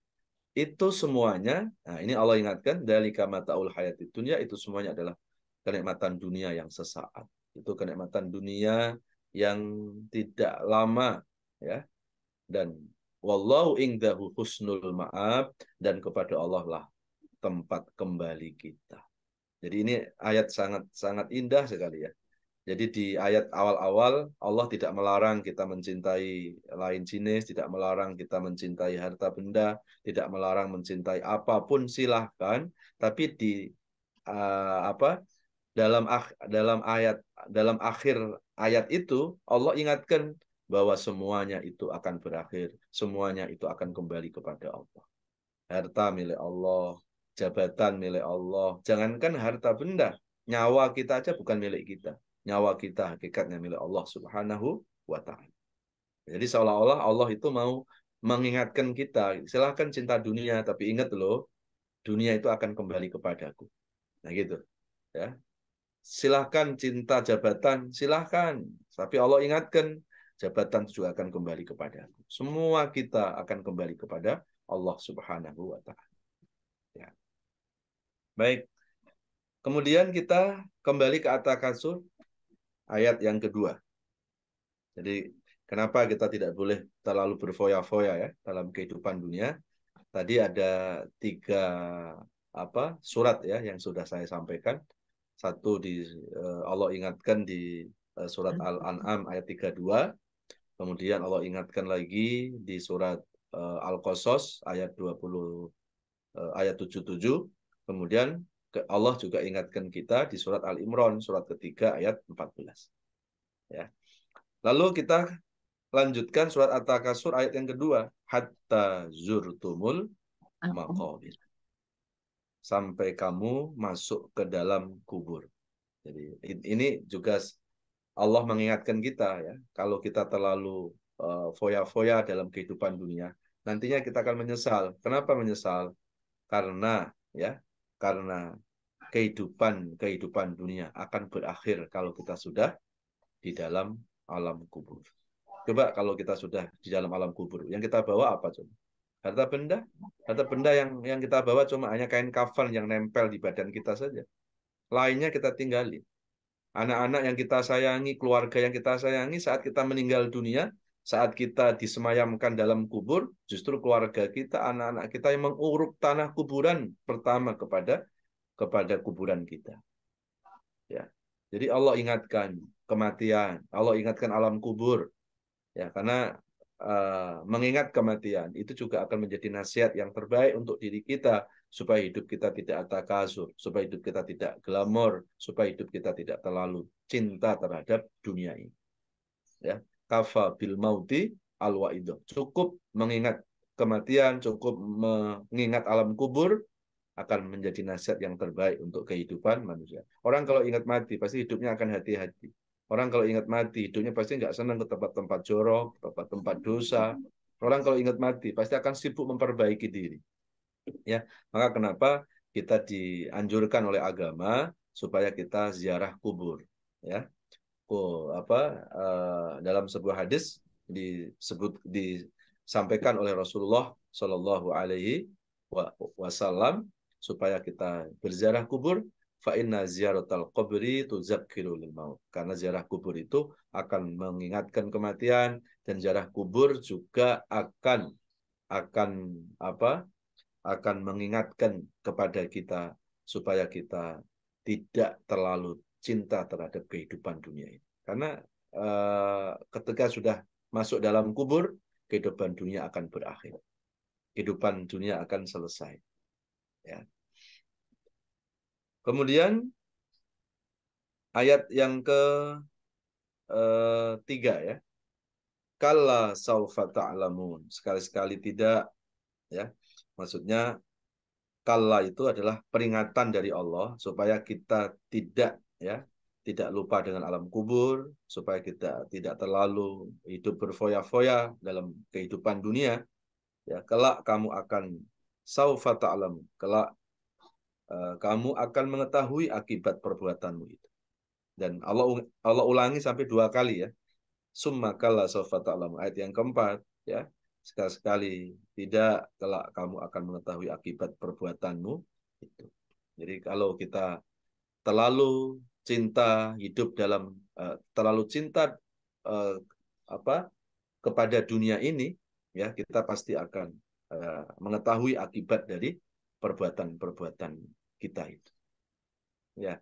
Itu semuanya, nah ini Allah ingatkan dzalika mataul hayatid dunya, itu semuanya adalah kenikmatan dunia yang sesaat. Itu kenikmatan dunia yang tidak lama ya, dan wallahu indahu husnul ma'ab, dan kepada Allah lah tempat kembali kita. Jadi ini ayat sangat indah sekali ya. Jadi di ayat awal-awal Allah tidak melarang kita mencintai lain jenis, tidak melarang kita mencintai harta benda, tidak melarang mencintai apapun silahkan, tapi di dalam akhir ayat itu Allah ingatkan bahwa semuanya itu akan berakhir, semuanya itu akan kembali kepada Allah. Harta milik Allah, jabatan milik Allah, jangankan harta benda, nyawa kita aja bukan milik kita. Nyawa kita hakikatnya milik Allah Subhanahu wa ta'ala. Jadi seolah-olah Allah itu mau mengingatkan kita, silahkan cinta dunia, tapi ingat loh, dunia itu akan kembali kepadaku. Nah gitu ya. silahkan cinta jabatan, silahkan. Tapi Allah ingatkan, jabatan juga akan kembali kepada aku. Semua kita akan kembali kepada Allah Subhanahu wa Ta'ala. Ya. Baik. Kemudian kita kembali ke At-Takasur ayat yang kedua. Jadi kenapa kita tidak boleh terlalu berfoya-foya ya dalam kehidupan dunia? Tadi ada 3 surat ya yang sudah saya sampaikan. Satu Allah ingatkan di surat Al-An'am ayat 32. Kemudian Allah ingatkan lagi di surat Al-Qasas ayat ayat 77. Kemudian Allah juga ingatkan kita di surat Al-Imran surat ketiga ayat 14. Ya. Lalu kita lanjutkan surat At-Takasur ayat yang kedua, hatta zurtumul maqabir. Sampai kamu masuk ke dalam kubur. Jadi ini juga Allah mengingatkan kita ya, kalau kita terlalu foya-foya dalam kehidupan dunia, nantinya kita akan menyesal. Kenapa menyesal? Karena kehidupan dunia akan berakhir kalau kita sudah di dalam alam kubur. Coba kalau kita sudah di dalam alam kubur, yang kita bawa apa coba? Harta benda yang kita bawa cuma hanya kain kafan yang nempel di badan kita saja. Lainnya kita tinggali. Anak-anak yang kita sayangi, keluarga yang kita sayangi, saat kita meninggal dunia, saat kita disemayamkan dalam kubur, justru keluarga kita, anak-anak kita yang menguruk tanah kuburan pertama kepada kuburan kita. Ya. Jadi Allah ingatkan kematian, Allah ingatkan alam kubur. Ya, karena mengingat kematian itu juga akan menjadi nasihat yang terbaik untuk diri kita supaya hidup kita tidak takasur, supaya hidup kita tidak glamor, supaya hidup kita tidak terlalu cinta terhadap dunia ini. Ya, kafa bil mauti al waidah. Cukup mengingat kematian, cukup mengingat alam kubur akan menjadi nasihat yang terbaik untuk kehidupan manusia. Orang kalau ingat mati pasti hidupnya akan hati-hati. Orang kalau ingat mati, hidupnya pasti nggak senang ke tempat-tempat jorok, tempat-tempat dosa. Orang kalau ingat mati, pasti akan sibuk memperbaiki diri. Ya, maka kenapa kita dianjurkan oleh agama supaya kita ziarah kubur. Ya, dalam sebuah hadis disampaikan oleh Rasulullah Shallallahu Alaihi Wasallam supaya kita berziarah kubur. Fa inna ziyaratal qabri tuzakkirul maut. Karena ziarah kubur itu akan mengingatkan kematian dan ziarah kubur juga akan mengingatkan kepada kita supaya kita tidak terlalu cinta terhadap kehidupan dunia ini. Karena ketika sudah masuk dalam kubur, kehidupan dunia akan berakhir. Kehidupan dunia akan selesai. Ya. Kemudian ayat yang ke-3 ya. Kalla saufa ta'lamun. Sekali-sekali tidak ya. Maksudnya kalla itu adalah peringatan dari Allah supaya kita tidak lupa dengan alam kubur, supaya kita tidak terlalu hidup berfoya-foya dalam kehidupan dunia. Ya, kelak kamu akan saufa ta'lamun. Kelak kamu akan mengetahui akibat perbuatanmu itu. Dan Allah ulangi sampai 2 kali ya. Summa kalla saufa ta'lamun. Ayat yang keempat ya. Sekali-sekali tidak, kelak kamu akan mengetahui akibat perbuatanmu itu. Jadi kalau kita terlalu cinta hidup dalam terlalu cinta kepada dunia ini ya, kita pasti akan mengetahui akibat dari perbuatan-perbuatan kita itu. Ya.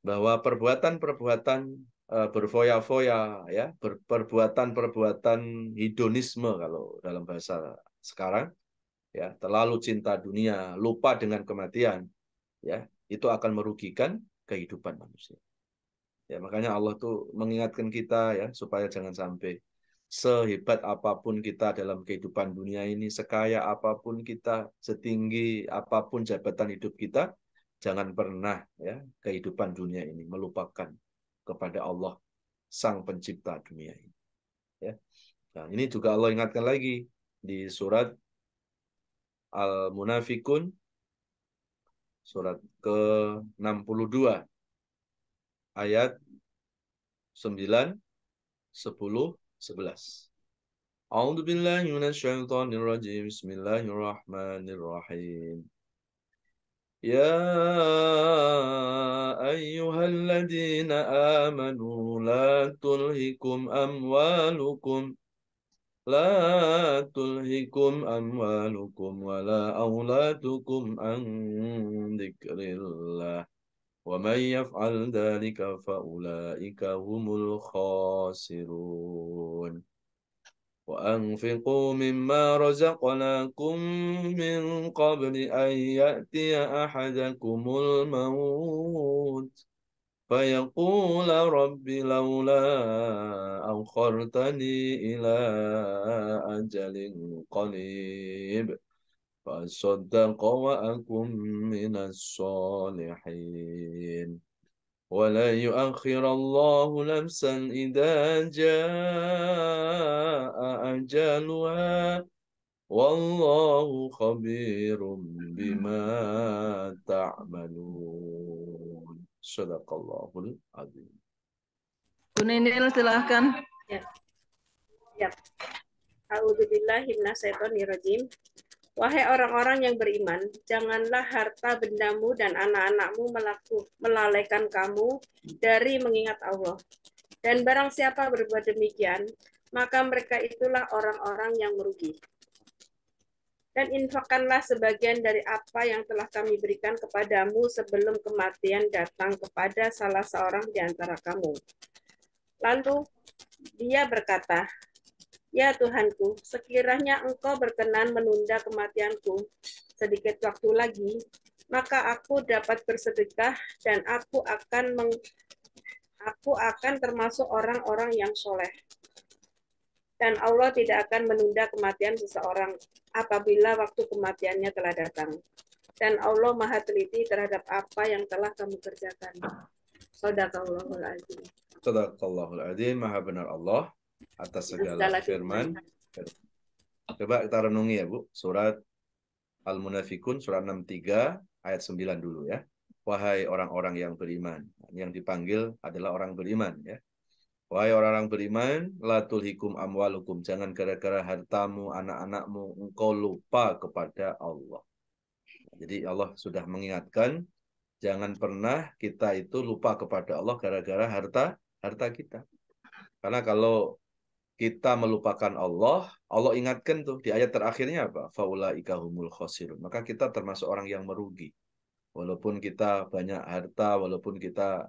Bahwa perbuatan-perbuatan berfoya-foya ya, perbuatan-perbuatan hedonisme kalau dalam bahasa sekarang ya, terlalu cinta dunia, lupa dengan kematian ya, itu akan merugikan kehidupan manusia. Ya, makanya Allah tuh mengingatkan kita ya supaya jangan sampai sehebat apapun kita dalam kehidupan dunia ini, sekaya apapun kita, setinggi apapun jabatan hidup kita, jangan pernah ya kehidupan dunia ini melupakan kepada Allah Sang Pencipta dunia ini. Ya. Nah, ini juga Allah ingatkan lagi di surat Al-Munafikun surat ke-62 ayat 9, 10, 11. A'udzu billahi minasyaitonir rajim. Bismillahirrahmanirrahim. Ya ayyuhalladzina amanu la tulhikum amwalukum wala auladukum an dzikrillah. Wa may yaf'al dzalika fa ulaika humul khasirun. وأنفقوا مما رزقناكم من قبل أن يأتي أحدكم الموت فيقول رب لولا أخرتني إلى أجل قريب فأصدق وأكن من الصالحين ولا يؤخر الله نفسا إذا جاء أجلها والله خبير بما تعملون. Sadaqallahul azim. Kuninil silahkan. Ya. Ya. A'udzubillahi minasyaitonirrajim. Wahai orang-orang yang beriman, janganlah harta bendamu dan anak-anakmu melalaikan kamu dari mengingat Allah. Dan barang siapa berbuat demikian, maka mereka itulah orang-orang yang merugi. Dan infakkanlah sebagian dari apa yang telah kami berikan kepadamu sebelum kematian datang kepada salah seorang di antara kamu. Lalu dia berkata, Ya Tuhanku, sekiranya Engkau berkenan menunda kematianku sedikit waktu lagi, maka aku dapat bersedekah dan aku akan termasuk orang-orang yang soleh. Dan Allah tidak akan menunda kematian seseorang apabila waktu kematiannya telah datang. Dan Allah Maha teliti terhadap apa yang telah kamu kerjakan. Shadaqallahul azim. Shadaqallahul azim. Maha benar Allah atas segala firman. Coba kita renungi ya Bu, surat Al-Munafikun, surat 63, ayat 9 dulu ya. Wahai orang-orang yang beriman. Yang dipanggil adalah orang beriman ya. Wahai orang-orang beriman, la tulhikum amwalukum. Jangan gara-gara hartamu, anak-anakmu, engkau lupa kepada Allah. Jadi Allah sudah mengingatkan, jangan pernah kita itu lupa kepada Allah gara-gara harta kita. Karena kalau kita melupakan Allah, Allah ingatkan tuh di ayat terakhirnya apa? Faulaika humul khasirun. Maka kita termasuk orang yang merugi. Walaupun kita banyak harta, walaupun kita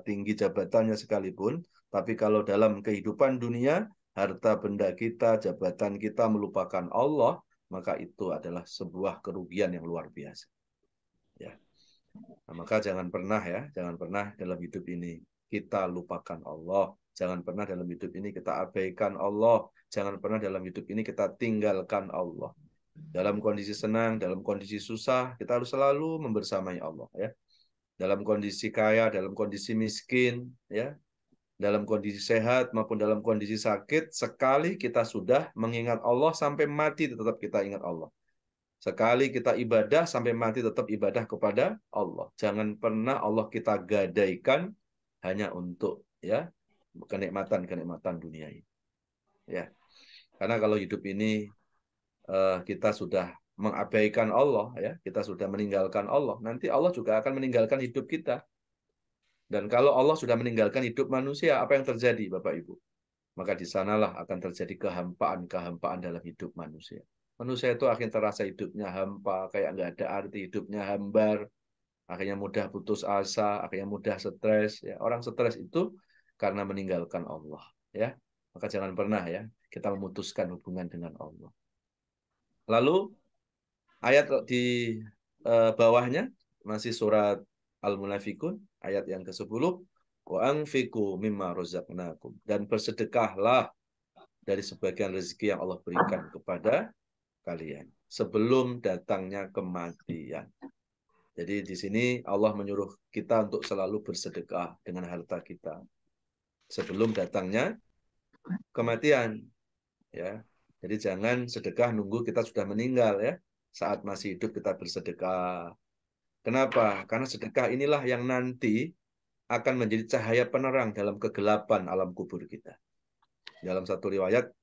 tinggi jabatannya sekalipun, tapi kalau dalam kehidupan dunia, harta benda kita, jabatan kita melupakan Allah, maka itu adalah sebuah kerugian yang luar biasa. Ya. Nah, maka jangan pernah dalam hidup ini kita lupakan Allah. Jangan pernah dalam hidup ini kita abaikan Allah. Jangan pernah dalam hidup ini kita tinggalkan Allah. Dalam kondisi senang, dalam kondisi susah, kita harus selalu membersamai Allah. Ya. Dalam kondisi kaya, dalam kondisi miskin, ya, dalam kondisi sehat maupun dalam kondisi sakit, sekali kita sudah mengingat Allah sampai mati tetap kita ingat Allah. Sekali kita ibadah sampai mati tetap ibadah kepada Allah. Jangan pernah Allah kita gadaikan hanya untuk ya kenikmatan dunia ini. Ya. Karena kalau hidup ini kita sudah mengabaikan Allah, ya, kita sudah meninggalkan Allah, nanti Allah juga akan meninggalkan hidup kita. Dan kalau Allah sudah meninggalkan hidup manusia, apa yang terjadi, Bapak Ibu? Maka di sanalah akan terjadi kehampaan dalam hidup manusia. Manusia itu akhirnya terasa hidupnya hampa, kayak nggak ada arti, hidupnya hambar, akhirnya mudah putus asa, akhirnya mudah stres. Ya. Orang stres itu karena meninggalkan Allah. Ya. Maka jangan pernah ya kita memutuskan hubungan dengan Allah. Lalu ayat di bawahnya masih surat Al-Munafikun ayat yang ke-10, wa anfiqu mimma razaqnakum, dan bersedekahlah dari sebagian rezeki yang Allah berikan kepada kalian sebelum datangnya kematian. Jadi di sini Allah menyuruh kita untuk selalu bersedekah dengan harta kita sebelum datangnya kematian. Ya. Jadi jangan sedekah nunggu kita sudah meninggal ya. Saat masih hidup kita bersedekah. Kenapa? Karena sedekah inilah yang nanti akan menjadi cahaya penerang dalam kegelapan alam kubur kita. Dalam satu riwayat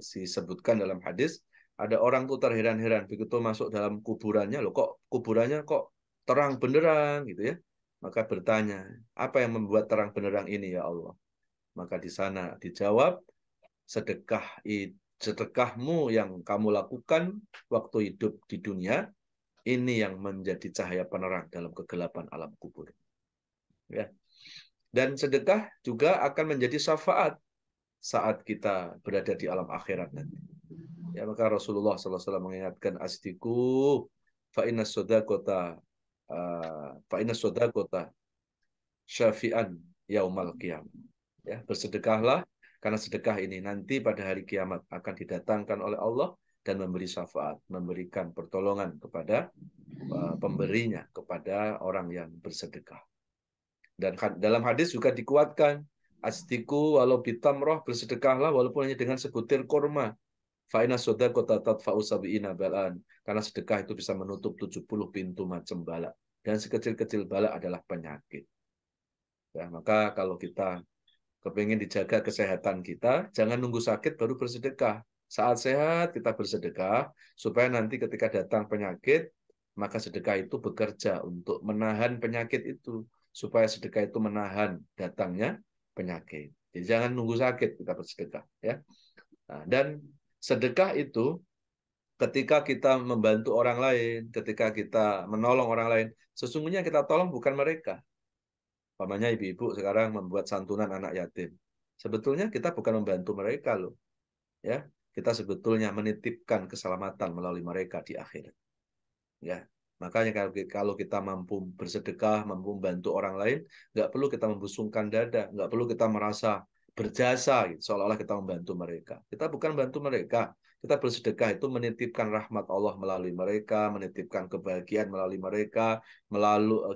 disebutkan dalam hadis, ada orang tuh terheran-heran begitu masuk dalam kuburannya, loh kok kuburannya kok terang benderang gitu ya. Maka bertanya, apa yang membuat terang benderang ini ya Allah? Maka di sana dijawab, sedekahmu yang kamu lakukan waktu hidup di dunia, ini yang menjadi cahaya penerang dalam kegelapan alam kubur. Ya. Dan sedekah juga akan menjadi syafaat saat kita berada di alam akhirat nanti. Ya, maka Rasulullah SAW mengingatkan, asdiku fa inna sodakota syafi'an yaumal qiyamah. Ya, bersedekahlah karena sedekah ini nanti pada hari kiamat akan didatangkan oleh Allah dan memberi syafaat, memberikan pertolongan kepada pemberinya, kepada orang yang bersedekah. Dan dalam hadis juga dikuatkan, asdiku walau bitamroh, bersedekahlah walaupun hanya dengan sebutir kurma. Fa'ina sodakota tadfa'u sabi'ina balan. Karena sedekah itu bisa menutup 70 pintu macam bala. Dan sekecil-kecil bala adalah penyakit. Ya, maka kalau kita kepingin dijaga kesehatan kita, jangan nunggu sakit baru bersedekah. Saat sehat kita bersedekah, supaya nanti ketika datang penyakit, maka sedekah itu bekerja untuk menahan penyakit itu. Supaya sedekah itu menahan datangnya penyakit. Jadi jangan nunggu sakit kita bersedekah. Ya. Nah, dan sedekah itu ketika kita membantu orang lain, ketika kita menolong orang lain, sesungguhnya kita tolong bukan mereka. Umpamanya ibu-ibu sekarang membuat santunan anak yatim. Sebetulnya kita bukan membantu mereka loh. Ya, kita sebetulnya menitipkan keselamatan melalui mereka di akhirat. Ya, makanya kalau kita mampu bersedekah, mampu membantu orang lain, nggak perlu kita membusungkan dada, nggak perlu kita merasa berjasa, gitu, seolah-olah kita membantu mereka. Kita bukan membantu mereka. Kita bersedekah itu menitipkan rahmat Allah melalui mereka, menitipkan kebahagiaan melalui mereka,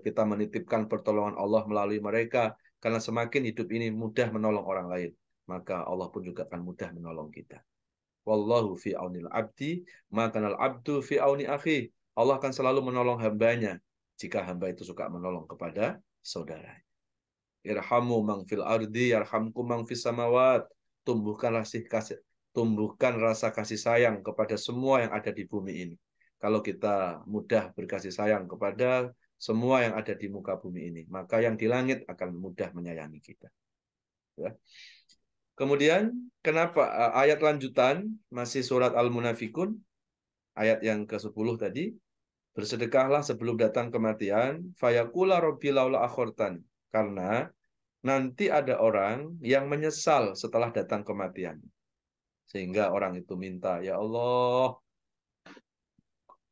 kita menitipkan pertolongan Allah melalui mereka. Karena semakin hidup ini mudah menolong orang lain, maka Allah pun juga akan mudah menolong kita. Wallahu fi aunil abdi, makanal abdu fi auni akhi. Allah akan selalu menolong hambanya jika hamba itu suka menolong kepada saudara. Irhamu mang fil ardi yarhamkum mang fis samawat. Tumbuhkan rasa kasih sayang kepada semua yang ada di bumi ini. Kalau kita mudah berkasih sayang kepada semua yang ada di muka bumi ini, maka yang di langit akan mudah menyayangi kita. Ya. Kemudian, kenapa ayat lanjutan masih surat Al-Munafikun, ayat yang ke-10 tadi, bersedekahlah sebelum datang kematian, fayaqula rabbi laula akhortan, karena nanti ada orang yang menyesal setelah datang kematian. Sehingga orang itu minta, ya Allah,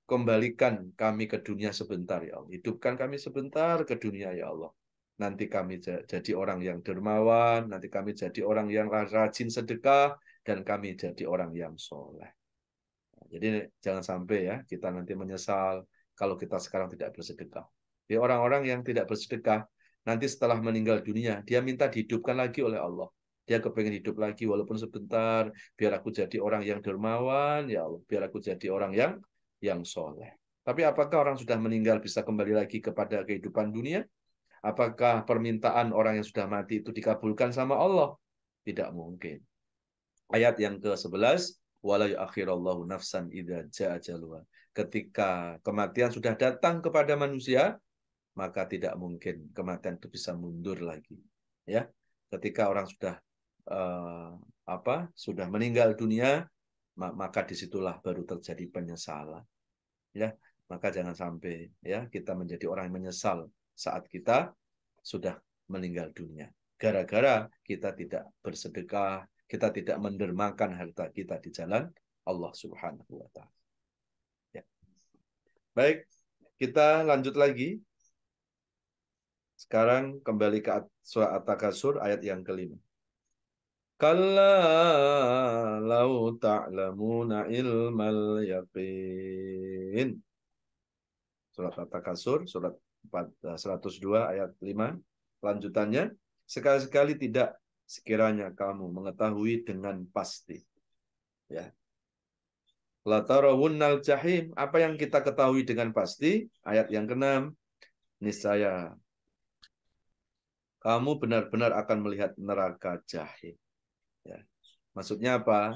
kembalikan kami ke dunia sebentar, ya Allah. Hidupkan kami sebentar ke dunia, ya Allah. Nanti kami jadi orang yang dermawan, nanti kami jadi orang yang rajin sedekah, dan kami jadi orang yang soleh. Jadi jangan sampai ya kita nanti menyesal kalau kita sekarang tidak bersedekah. Jadi orang-orang yang tidak bersedekah, nanti setelah meninggal dunia, dia minta dihidupkan lagi oleh Allah. Dia kepengen hidup lagi walaupun sebentar, biar aku jadi orang yang dermawan, ya Allah, biar aku jadi orang yang soleh. Tapi apakah orang sudah meninggal bisa kembali lagi kepada kehidupan dunia? Apakah permintaan orang yang sudah mati itu dikabulkan sama Allah? Tidak mungkin. Ayat yang ke-11, wala yu'akhirallahu nafsan idza jaa ajaluha. Ketika kematian sudah datang kepada manusia, maka tidak mungkin kematian itu bisa mundur lagi. Ya, ketika orang sudah sudah meninggal dunia, maka disitulah baru terjadi penyesalan. Ya, maka jangan sampai ya kita menjadi orang yang menyesal saat kita sudah meninggal dunia. Gara-gara kita tidak bersedekah, kita tidak mendermakan harta kita di jalan Allah Subhanahu wa Ta'ala. Ya. Baik, kita lanjut lagi. Sekarang kembali ke surah At-Takasur ayat yang kelima. Kalla lau ta'lamuna ilmal yaqin. Surat At-Takasur, surat 102 ayat 5. Lanjutannya, sekali-sekali tidak sekiranya kamu mengetahui dengan pasti. Ya. La tarawunnal jahim, apa yang kita ketahui dengan pasti? Ayat yang ke-6. Niscaya kamu benar-benar akan melihat neraka jahim. Ya. Maksudnya apa?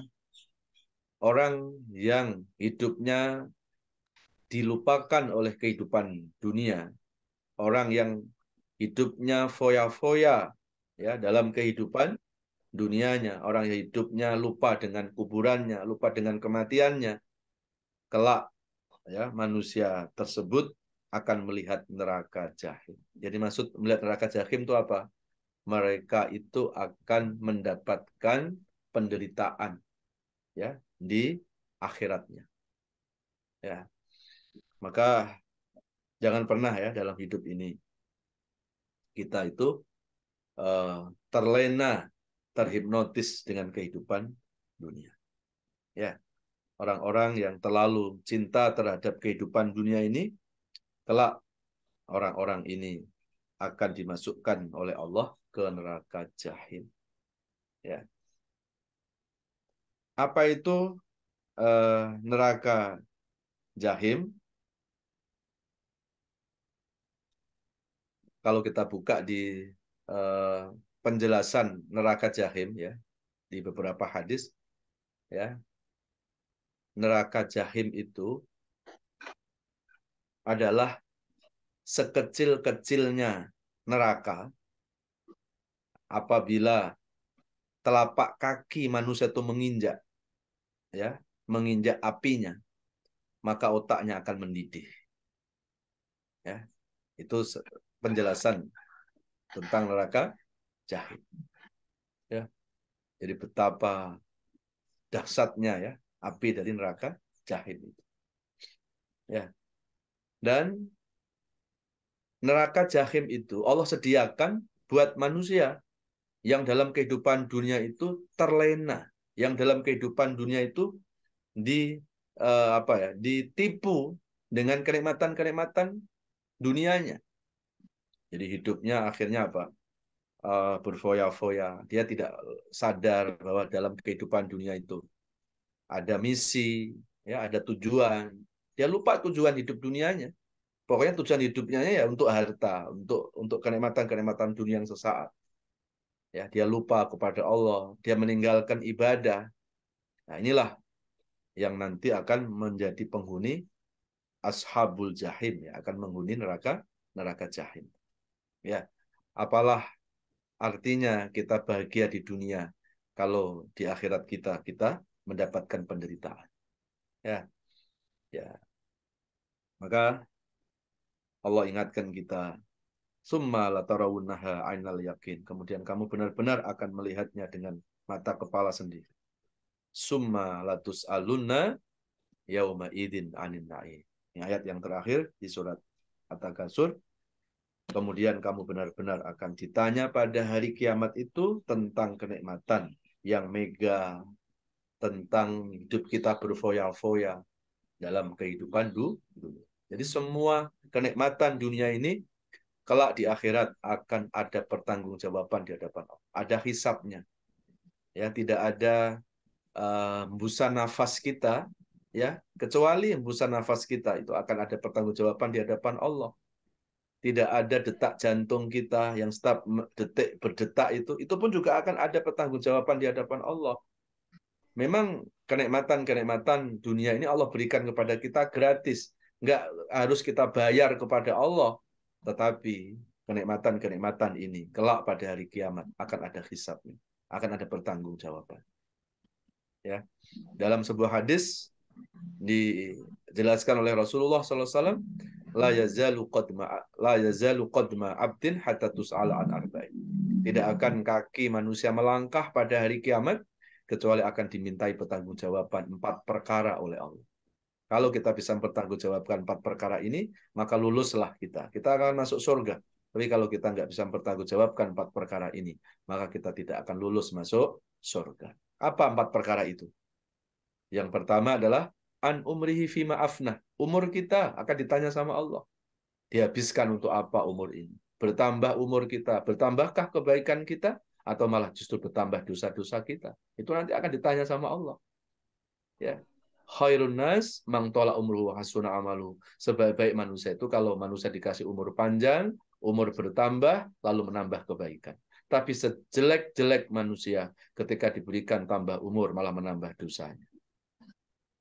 Orang yang hidupnya dilupakan oleh kehidupan dunia, orang yang hidupnya foya-foya ya dalam kehidupan dunianya, orang yang hidupnya lupa dengan kuburannya, lupa dengan kematiannya, kelak ya manusia tersebut akan melihat neraka jahim. Jadi maksud melihat neraka jahim itu apa? Mereka itu akan mendapatkan penderitaan ya di akhiratnya. Ya. Maka jangan pernah ya dalam hidup ini kita itu terlena, terhipnotis dengan kehidupan dunia. Ya, orang-orang yang terlalu cinta terhadap kehidupan dunia ini, kelak orang-orang ini akan dimasukkan oleh Allah ke neraka jahim. Ya. Apa itu neraka jahim? Kalau kita buka di penjelasan neraka jahim ya di beberapa hadis ya, neraka jahim itu adalah sekecil-kecilnya neraka apabila telapak kaki manusia itu menginjak ya, menginjak apinya, maka otaknya akan mendidih. Ya. Itu penjelasan tentang neraka jahim. Ya. Jadi betapa dahsyatnya ya api dari neraka jahim itu. Ya. Dan neraka jahim itu Allah sediakan buat manusia yang dalam kehidupan dunia itu terlena, yang dalam kehidupan dunia itu ditipu dengan kenikmatan-kenikmatan dunianya. Jadi hidupnya akhirnya apa? Berfoya-foya. Dia tidak sadar bahwa dalam kehidupan dunia itu ada misi, ya, ada tujuan. Dia lupa tujuan hidup dunianya. Pokoknya tujuan hidupnya ya untuk harta, untuk kenikmatan-kenikmatan dunia yang sesaat. Ya, dia lupa kepada Allah, dia meninggalkan ibadah. Nah, inilah yang nanti akan menjadi penghuni ashabul jahim, ya, akan menghuni neraka jahim. Ya, apalah artinya kita bahagia di dunia kalau di akhirat kita mendapatkan penderitaan. Ya. Ya. Maka Allah ingatkan kita, summa latarawunnaha ainal yakin. Kemudian kamu benar-benar akan melihatnya dengan mata kepala sendiri. Summa latus alunna yauma idin anin na'im. Ini ayat yang terakhir di surat At-Takasur. Kemudian kamu benar-benar akan ditanya pada hari kiamat itu tentang kenikmatan yang mega, tentang hidup kita berfoya-foya dalam kehidupan dunia. Jadi semua kenikmatan dunia ini kelak di akhirat akan ada pertanggungjawaban di hadapan Allah. Ada hisabnya. Ya, tidak ada hembusan nafas kita, ya, kecuali hembusan nafas kita itu akan ada pertanggungjawaban di hadapan Allah. Tidak ada detak jantung kita yang setiap detik berdetak itu pun juga akan ada pertanggungjawaban di hadapan Allah. Memang kenikmatan-kenikmatan dunia ini Allah berikan kepada kita gratis. Nggak harus kita bayar kepada Allah. Tetapi kenikmatan-kenikmatan ini kelak pada hari kiamat akan ada hisabnya. Akan ada pertanggungjawaban. Ya. Dalam sebuah hadis dijelaskan oleh Rasulullah SAW, la yazalu qadma abdin hatta tus'ala an arba'in. Tidak akan kaki manusia melangkah pada hari kiamat kecuali akan dimintai pertanggungjawaban 4 perkara oleh Allah. Kalau kita bisa mempertanggungjawabkan 4 perkara ini, maka luluslah kita. Kita akan masuk surga. Tapi kalau kita nggak bisa mempertanggungjawabkan 4 perkara ini, maka kita tidak akan lulus masuk surga. Apa 4 perkara itu? Yang pertama adalah an umrihi fima afnah. Umur kita akan ditanya sama Allah. Dihabiskan untuk apa umur ini? Bertambah umur kita, bertambahkah kebaikan kita? Atau malah justru bertambah dosa-dosa kita? Itu nanti akan ditanya sama Allah. Ya. Khairun nas mang tola umruhu hasuna amalu. Sebaik-baik manusia itu kalau manusia dikasih umur panjang, umur bertambah lalu menambah kebaikan. Tapi sejelek-jelek manusia ketika diberikan tambah umur malah menambah dosanya.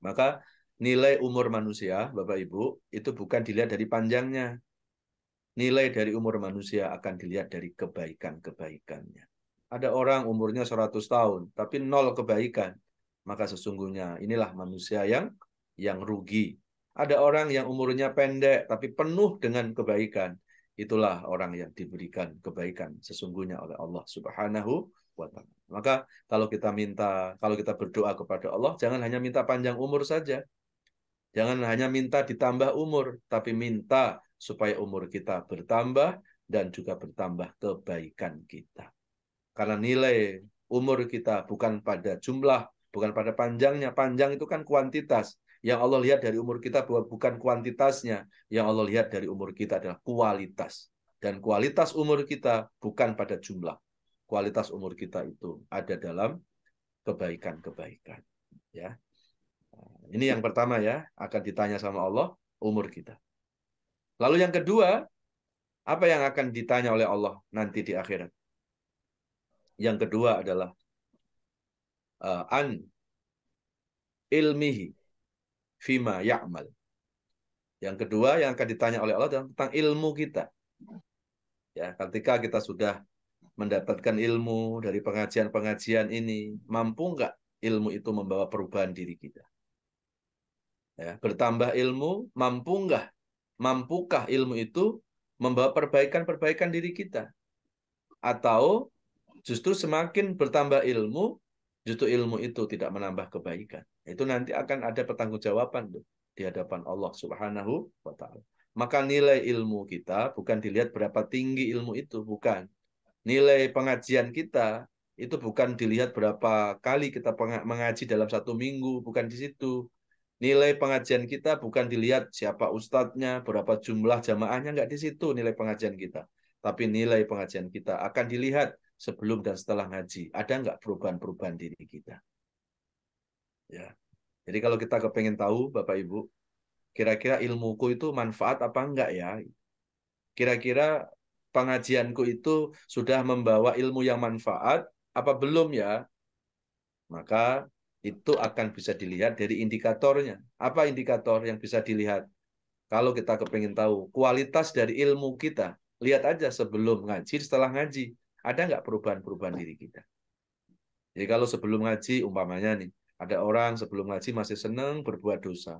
Maka nilai umur manusia, Bapak Ibu, itu bukan dilihat dari panjangnya. Nilai dari umur manusia akan dilihat dari kebaikan-kebaikannya. Ada orang umurnya 100 tahun, tapi 0 kebaikan. Maka sesungguhnya inilah manusia yang rugi. Ada orang yang umurnya pendek, tapi penuh dengan kebaikan. Itulah orang yang diberikan kebaikan sesungguhnya oleh Allah Subhanahu wa Ta'ala. Maka kalau kita berdoa kepada Allah, jangan hanya minta panjang umur saja. Jangan hanya minta ditambah umur, tapi minta supaya umur kita bertambah dan juga bertambah kebaikan kita. Karena nilai umur kita bukan pada jumlah, bukan pada panjangnya. Panjang itu kan kuantitas. Yang Allah lihat dari umur kita bukan kuantitasnya. Yang Allah lihat dari umur kita adalah kualitas. Dan kualitas umur kita bukan pada jumlah. Kualitas umur kita itu ada dalam kebaikan-kebaikan. Ya. Ini yang pertama ya, akan ditanya sama Allah, umur kita. Lalu yang kedua, apa yang akan ditanya oleh Allah nanti di akhirat? Yang kedua adalah an ilmihi fima ya'mal. Yang kedua yang akan ditanya oleh Allah adalah tentang ilmu kita. Ya, ketika kita sudah mendapatkan ilmu dari pengajian-pengajian ini, mampu nggak ilmu itu membawa perubahan diri kita? Ya, bertambah ilmu, mampukah ilmu itu membawa perbaikan-perbaikan diri kita? Atau justru semakin bertambah ilmu, justru ilmu itu tidak menambah kebaikan. Itu nanti akan ada pertanggungjawaban tuh di hadapan Allah Subhanahu wa Ta'ala. Maka nilai ilmu kita bukan dilihat berapa tinggi ilmu itu, bukan. Nilai pengajian kita itu bukan dilihat berapa kali kita mengaji dalam 1 minggu, bukan di situ. Nilai pengajian kita bukan dilihat siapa ustadznya, berapa jumlah jamaahnya, nggak di situ nilai pengajian kita. Tapi nilai pengajian kita akan dilihat sebelum dan setelah ngaji. Ada nggak perubahan-perubahan diri kita? Ya. Jadi kalau kita kepengen tahu, Bapak Ibu, kira-kira ilmuku itu manfaat apa enggak ya? Kira-kira pengajianku itu sudah membawa ilmu yang manfaat apa belum ya? Maka itu akan bisa dilihat dari indikatornya. Apa indikator yang bisa dilihat? Kalau kita kepengen tahu kualitas dari ilmu kita, lihat aja sebelum ngaji, setelah ngaji. Ada nggak perubahan-perubahan diri kita? Jadi kalau sebelum ngaji, umpamanya nih, ada orang sebelum ngaji masih senang berbuat dosa.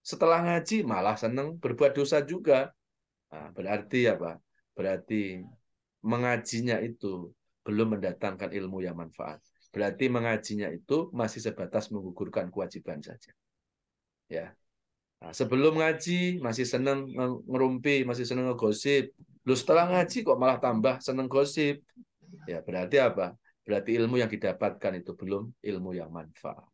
Setelah ngaji malah senang berbuat dosa juga. Nah, berarti apa? Berarti mengajinya itu belum mendatangkan ilmu yang manfaat. Berarti mengajinya itu masih sebatas menggugurkan kewajiban saja. Ya. Nah, sebelum ngaji masih senang ngerumpi, masih senang ngegosip. Lu setelah ngaji kok malah tambah senang gosip. Ya, berarti apa? Berarti ilmu yang didapatkan itu belum ilmu yang manfaat.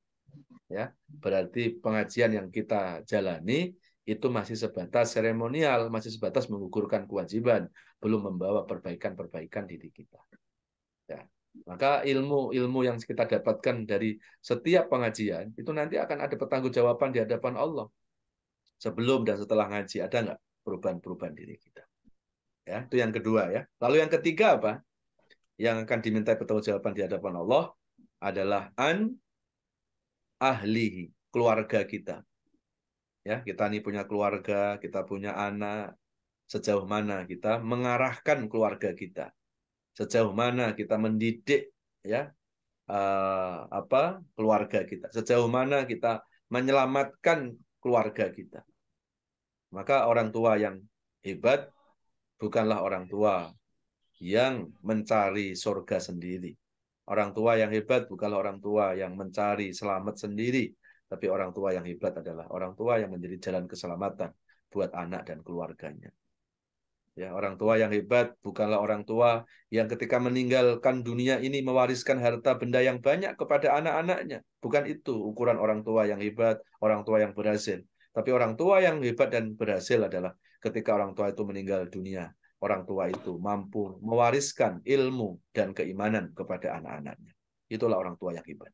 Ya, berarti pengajian yang kita jalani itu masih sebatas seremonial, masih sebatas menggugurkan kewajiban, belum membawa perbaikan-perbaikan diri kita. Ya. Maka ilmu yang kita dapatkan dari setiap pengajian itu nanti akan ada pertanggungjawaban di hadapan Allah. Sebelum dan setelah ngaji ada nggak perubahan-perubahan diri kita? Ya, itu yang kedua ya. Lalu yang ketiga apa? Yang akan diminta pertanggungjawaban di hadapan Allah adalah an ahlihi, keluarga kita. Ya, kita ini punya keluarga, kita punya anak. Sejauh mana kita mengarahkan keluarga kita? Sejauh mana kita mendidik ya keluarga kita? Sejauh mana kita menyelamatkan keluarga kita? Maka orang tua yang hebat bukanlah orang tua yang mencari surga sendiri. Orang tua yang hebat bukanlah orang tua yang mencari selamat sendiri, tapi orang tua yang hebat adalah orang tua yang menjadi jalan keselamatan buat anak dan keluarganya. Ya, orang tua yang hebat bukanlah orang tua yang ketika meninggalkan dunia ini mewariskan harta benda yang banyak kepada anak-anaknya. Bukan itu ukuran orang tua yang hebat, orang tua yang berhasil. Tapi orang tua yang hebat dan berhasil adalah ketika orang tua itu meninggal dunia, orang tua itu mampu mewariskan ilmu dan keimanan kepada anak-anaknya. Itulah orang tua yang hebat.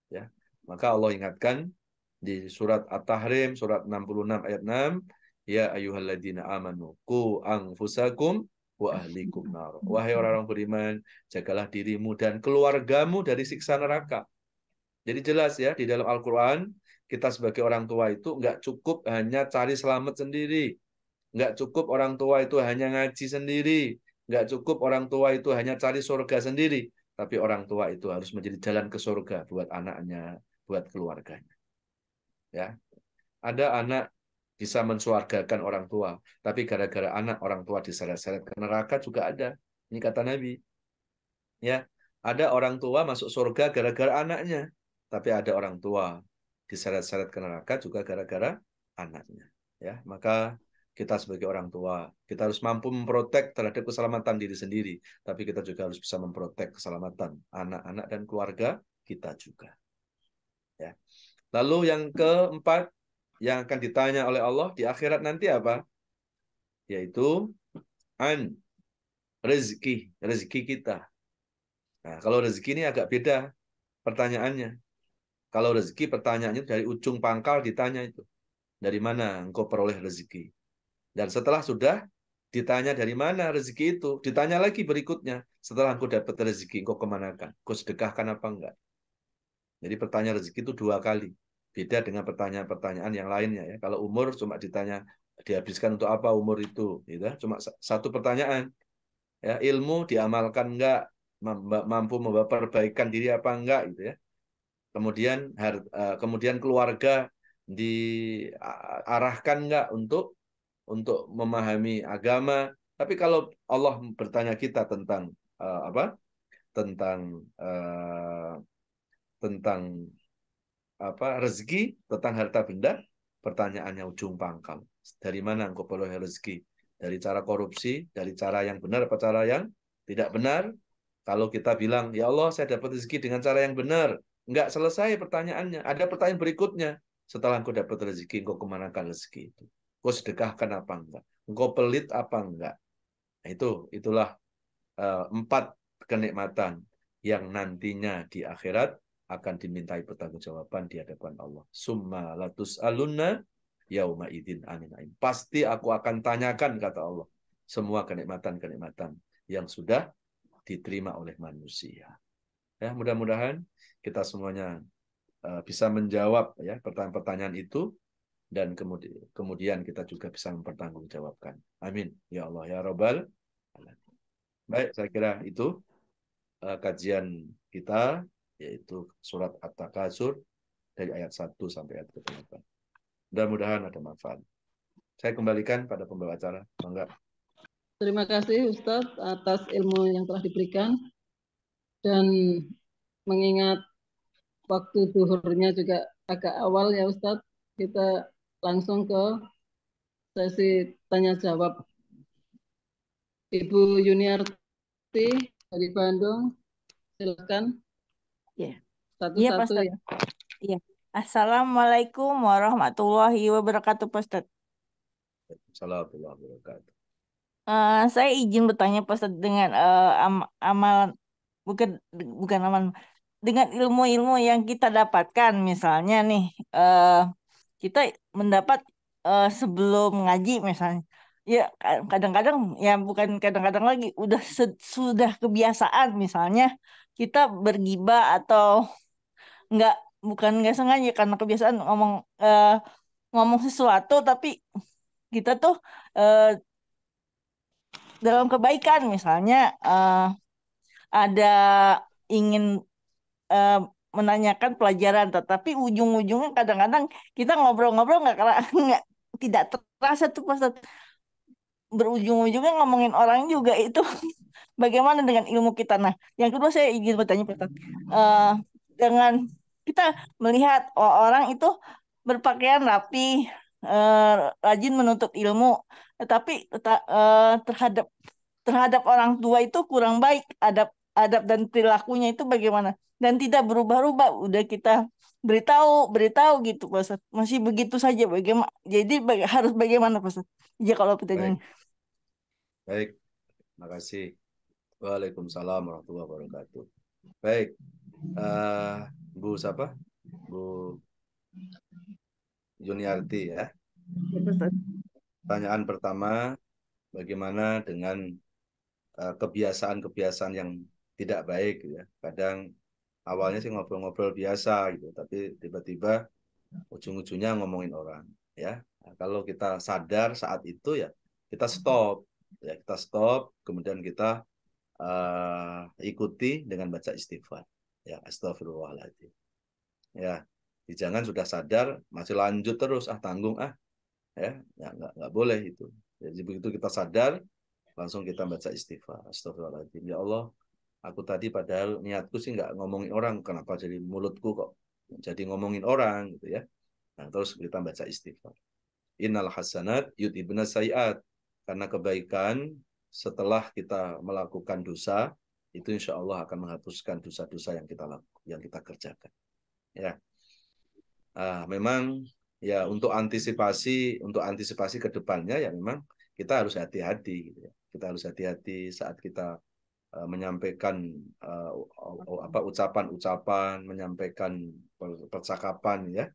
Ya. Maka Allah ingatkan di surat At-Tahrim, surat 66 ayat 6, Ya ayyuhalladzina amanu qu anfusakum wa ahlikum nar. Wahai orang-orang beriman, jagalah dirimu dan keluargamu dari siksa neraka. Jadi jelas ya, di dalam Al-Quran, kita sebagai orang tua itu nggak cukup hanya cari selamat sendiri. Nggak cukup orang tua itu hanya ngaji sendiri. Nggak cukup orang tua itu hanya cari surga sendiri. Tapi orang tua itu harus menjadi jalan ke surga buat anaknya, buat keluarganya. Ya, ada anak bisa mensuargakan orang tua, tapi gara-gara anak orang tua diseret-seret ke neraka juga ada. Ini kata Nabi. Ya, ada orang tua masuk surga gara-gara anaknya, tapi ada orang tua diseret-seret ke neraka juga gara-gara anaknya. Ya, maka kita sebagai orang tua, kita harus mampu memprotek terhadap keselamatan diri sendiri, tapi kita juga harus bisa memprotek keselamatan anak-anak dan keluarga kita juga. Ya. Lalu yang keempat yang akan ditanya oleh Allah di akhirat nanti apa? Yaitu rezeki kita. Nah, kalau rezeki ini agak beda pertanyaannya. Kalau rezeki pertanyaannya dari ujung pangkal ditanya itu. Dari mana engkau peroleh rezeki? Dan setelah sudah ditanya dari mana rezeki itu, ditanya lagi berikutnya. Setelah engkau dapat rezeki, engkau kemanakan? Engkau sedekahkan apa enggak? Jadi pertanyaan rezeki itu 2 kali. Beda dengan pertanyaan-pertanyaan yang lainnya ya. Kalau umur cuma ditanya dihabiskan untuk apa umur itu, gitu. Cuma satu pertanyaan. Ya, ilmu diamalkan enggak? Mampu membawa perbaikan diri apa enggak gitu ya. Kemudian keluarga diarahkan enggak untuk memahami agama. Tapi kalau Allah bertanya kita tentang apa? Tentang rezeki, tentang harta benda, pertanyaannya ujung pangkal. Dari mana engkau peroleh rezeki? Dari cara korupsi, dari cara yang benar apa cara yang tidak benar? Kalau kita bilang, ya Allah saya dapat rezeki dengan cara yang benar, enggak selesai pertanyaannya. Ada pertanyaan berikutnya. Setelah engkau dapat rezeki, engkau kemanakan rezeki itu? Engkau sedekahkan apa enggak? Engkau pelit apa enggak? Nah, itulah 4 kenikmatan yang nantinya di akhirat akan dimintai pertanggungjawaban di hadapan Allah. Summa latus alunna yauma idzin anin naim. Pasti aku akan tanyakan, kata Allah, semua kenikmatan-kenikmatan yang sudah diterima oleh manusia. Ya, mudah-mudahan kita semuanya bisa menjawab ya pertanyaan-pertanyaan itu, dan kemudian kita juga bisa mempertanggungjawabkan. Amin ya Allah ya Rabbal alamin. Baik, saya kira itu kajian kita, yaitu surat At-Takasur dari ayat 1 sampai ayat ke-8. Mudah-mudahan ada manfaat. Saya kembalikan pada pembawa acara. Bangga. Terima kasih Ustadz atas ilmu yang telah diberikan, dan mengingat waktu zuhurnya juga agak awal ya Ustadz, kita langsung ke sesi tanya jawab. Ibu Yuniarti dari Bandung, silakan. Ya. Satu-satu Pak ya. Iya. Assalamualaikum warahmatullahi wabarakatuh, Pak Ustadz. Assalamualaikum warahmatullahi wabarakatuh. Saya izin bertanya, Pak Ustadz, dengan amalan, bukan amalan, dengan ilmu-ilmu yang kita dapatkan, misalnya nih, kita mendapat sebelum ngaji misalnya, ya kadang-kadang, ya bukan kadang-kadang lagi, sudah kebiasaan misalnya kita bergibah atau nggak, bukan nggak sengaja karena kebiasaan ngomong sesuatu, tapi kita tuh eh, dalam kebaikan misalnya ada ingin eh, menanyakan pelajaran, tetapi ujung-ujungnya kadang-kadang kita ngobrol-ngobrol nggak tidak terasa tuh pas berujung-ujungnya ngomongin orang juga itu. Bagaimana dengan ilmu kita? Nah, yang kedua saya ingin bertanya, Pak Ustadz. Dengan kita melihat orang itu berpakaian rapi, rajin menuntut ilmu, tetapi terhadap terhadap orang tua itu kurang baik adab adab dan perilakunya itu bagaimana? Dan tidak berubah-ubah. Udah kita beritahu gitu, Pak Ustadz. Masih begitu saja. Bagaimana? Jadi harus bagaimana, Pak Ustadz? Ya kalau pertanyaan. Baik, terima kasih. Waalaikumsalam warahmatullahi wabarakatuh. Baik, Bu siapa? Bu Yuniarti ya. Pertanyaan pertama, bagaimana dengan kebiasaan-kebiasaan yang tidak baik ya. Kadang awalnya sih ngobrol-ngobrol biasa gitu, tapi tiba-tiba ujung-ujungnya ngomongin orang ya. Nah, kalau kita sadar saat itu ya kita stop ya, kita stop, kemudian kita ikuti dengan baca istighfar ya, astagfirullahaladzim ya. Jangan sudah sadar masih lanjut terus, tanggung ya, nggak boleh itu. Jadi begitu kita sadar langsung kita baca istighfar, astagfirullahaladzim, ya Allah, aku tadi padahal niatku sih nggak ngomongin orang, kenapa jadi mulutku kok jadi ngomongin orang gitu ya. Nah, terus kita baca istighfar. Innal hasanat yudhibna sayiat. Karena kebaikan setelah kita melakukan dosa itu insya Allah akan menghapuskan dosa-dosa yang kita kerjakan. Ya, memang ya untuk antisipasi ke depannya ya memang kita harus hati-hati gitu ya. Kita harus hati-hati saat kita menyampaikan ucapan-ucapan, menyampaikan percakapan ya.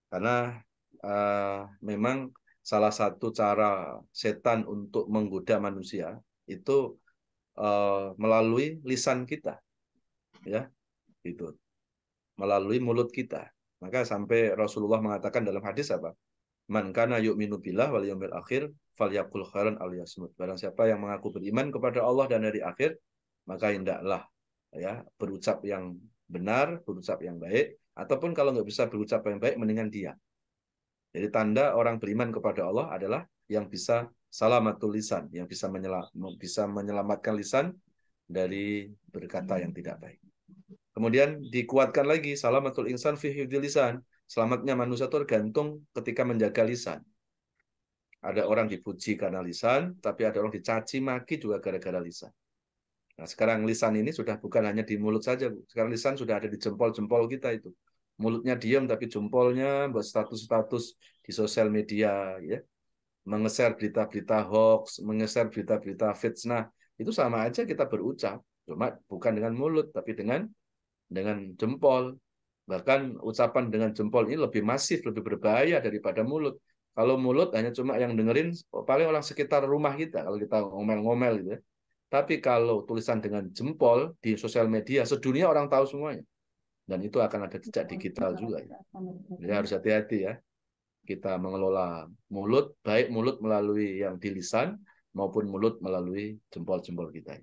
Karena memang salah satu cara setan untuk menggoda manusia itu melalui lisan kita ya, itu melalui mulut kita. Maka sampai Rasulullah mengatakan dalam hadis apa? Man kana yu'minu billah wal yaumil akhir falyaqul khairan aw liyasmut. Barang siapa yang mengaku beriman kepada Allah dan hari akhir, maka hendaklah ya berucap yang benar, berucap yang baik, ataupun kalau nggak bisa berucap yang baik, mendingan diam. Jadi tanda orang beriman kepada Allah adalah yang bisa salamatul lisan, yang bisa menyelamatkan lisan dari berkata yang tidak baik. Kemudian dikuatkan lagi salamatul insan fi hifdzil lisan. Selamatnya manusia itu tergantung ketika menjaga lisan. Ada orang dipuji karena lisan, tapi ada orang dicaci maki juga gara-gara lisan. Nah, sekarang lisan ini sudah bukan hanya di mulut saja, Bu. Sekarang lisan sudah ada di jempol-jempol kita itu. Mulutnya diam tapi jempolnya buat status-status di sosial media ya. Mengeser berita-berita hoax, mengeser berita-berita fitnah, itu sama aja kita berucap, cuma bukan dengan mulut tapi dengan jempol. Bahkan ucapan dengan jempol ini lebih masif, lebih berbahaya daripada mulut. Kalau mulut hanya cuma yang dengerin paling orang sekitar rumah kita kalau kita ngomel-ngomel gitu ya. Tapi kalau tulisan dengan jempol di sosial media, sedunia orang tahu semuanya. Dan itu akan ada jejak digital juga. Ya. Jadi harus hati-hati ya. Kita mengelola mulut, baik mulut melalui yang di lisan, maupun mulut melalui jempol-jempol kita.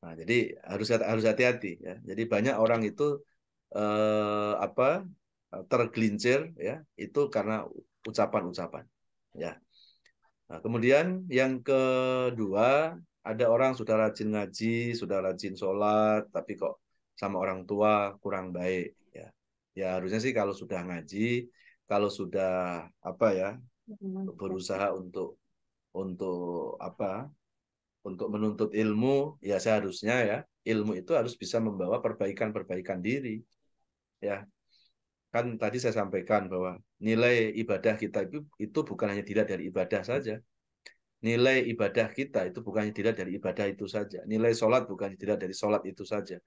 Nah, jadi harus hati-hati ya. Jadi banyak orang itu tergelincir ya, itu karena ucapan-ucapan. Ya. Nah, kemudian yang kedua, ada orang sudah rajin ngaji, sudah rajin sholat, tapi kok sama orang tua kurang baik ya. Ya harusnya sih kalau sudah ngaji, kalau sudah berusaha untuk menuntut ilmu, ya seharusnya ya ilmu itu harus bisa membawa perbaikan diri ya. Kan tadi saya sampaikan bahwa nilai ibadah kita itu bukan hanya dilihat dari ibadah saja. Nilai ibadah kita itu bukan hanya dilihat dari ibadah itu saja. Nilai sholat bukan dilihat dari sholat itu saja.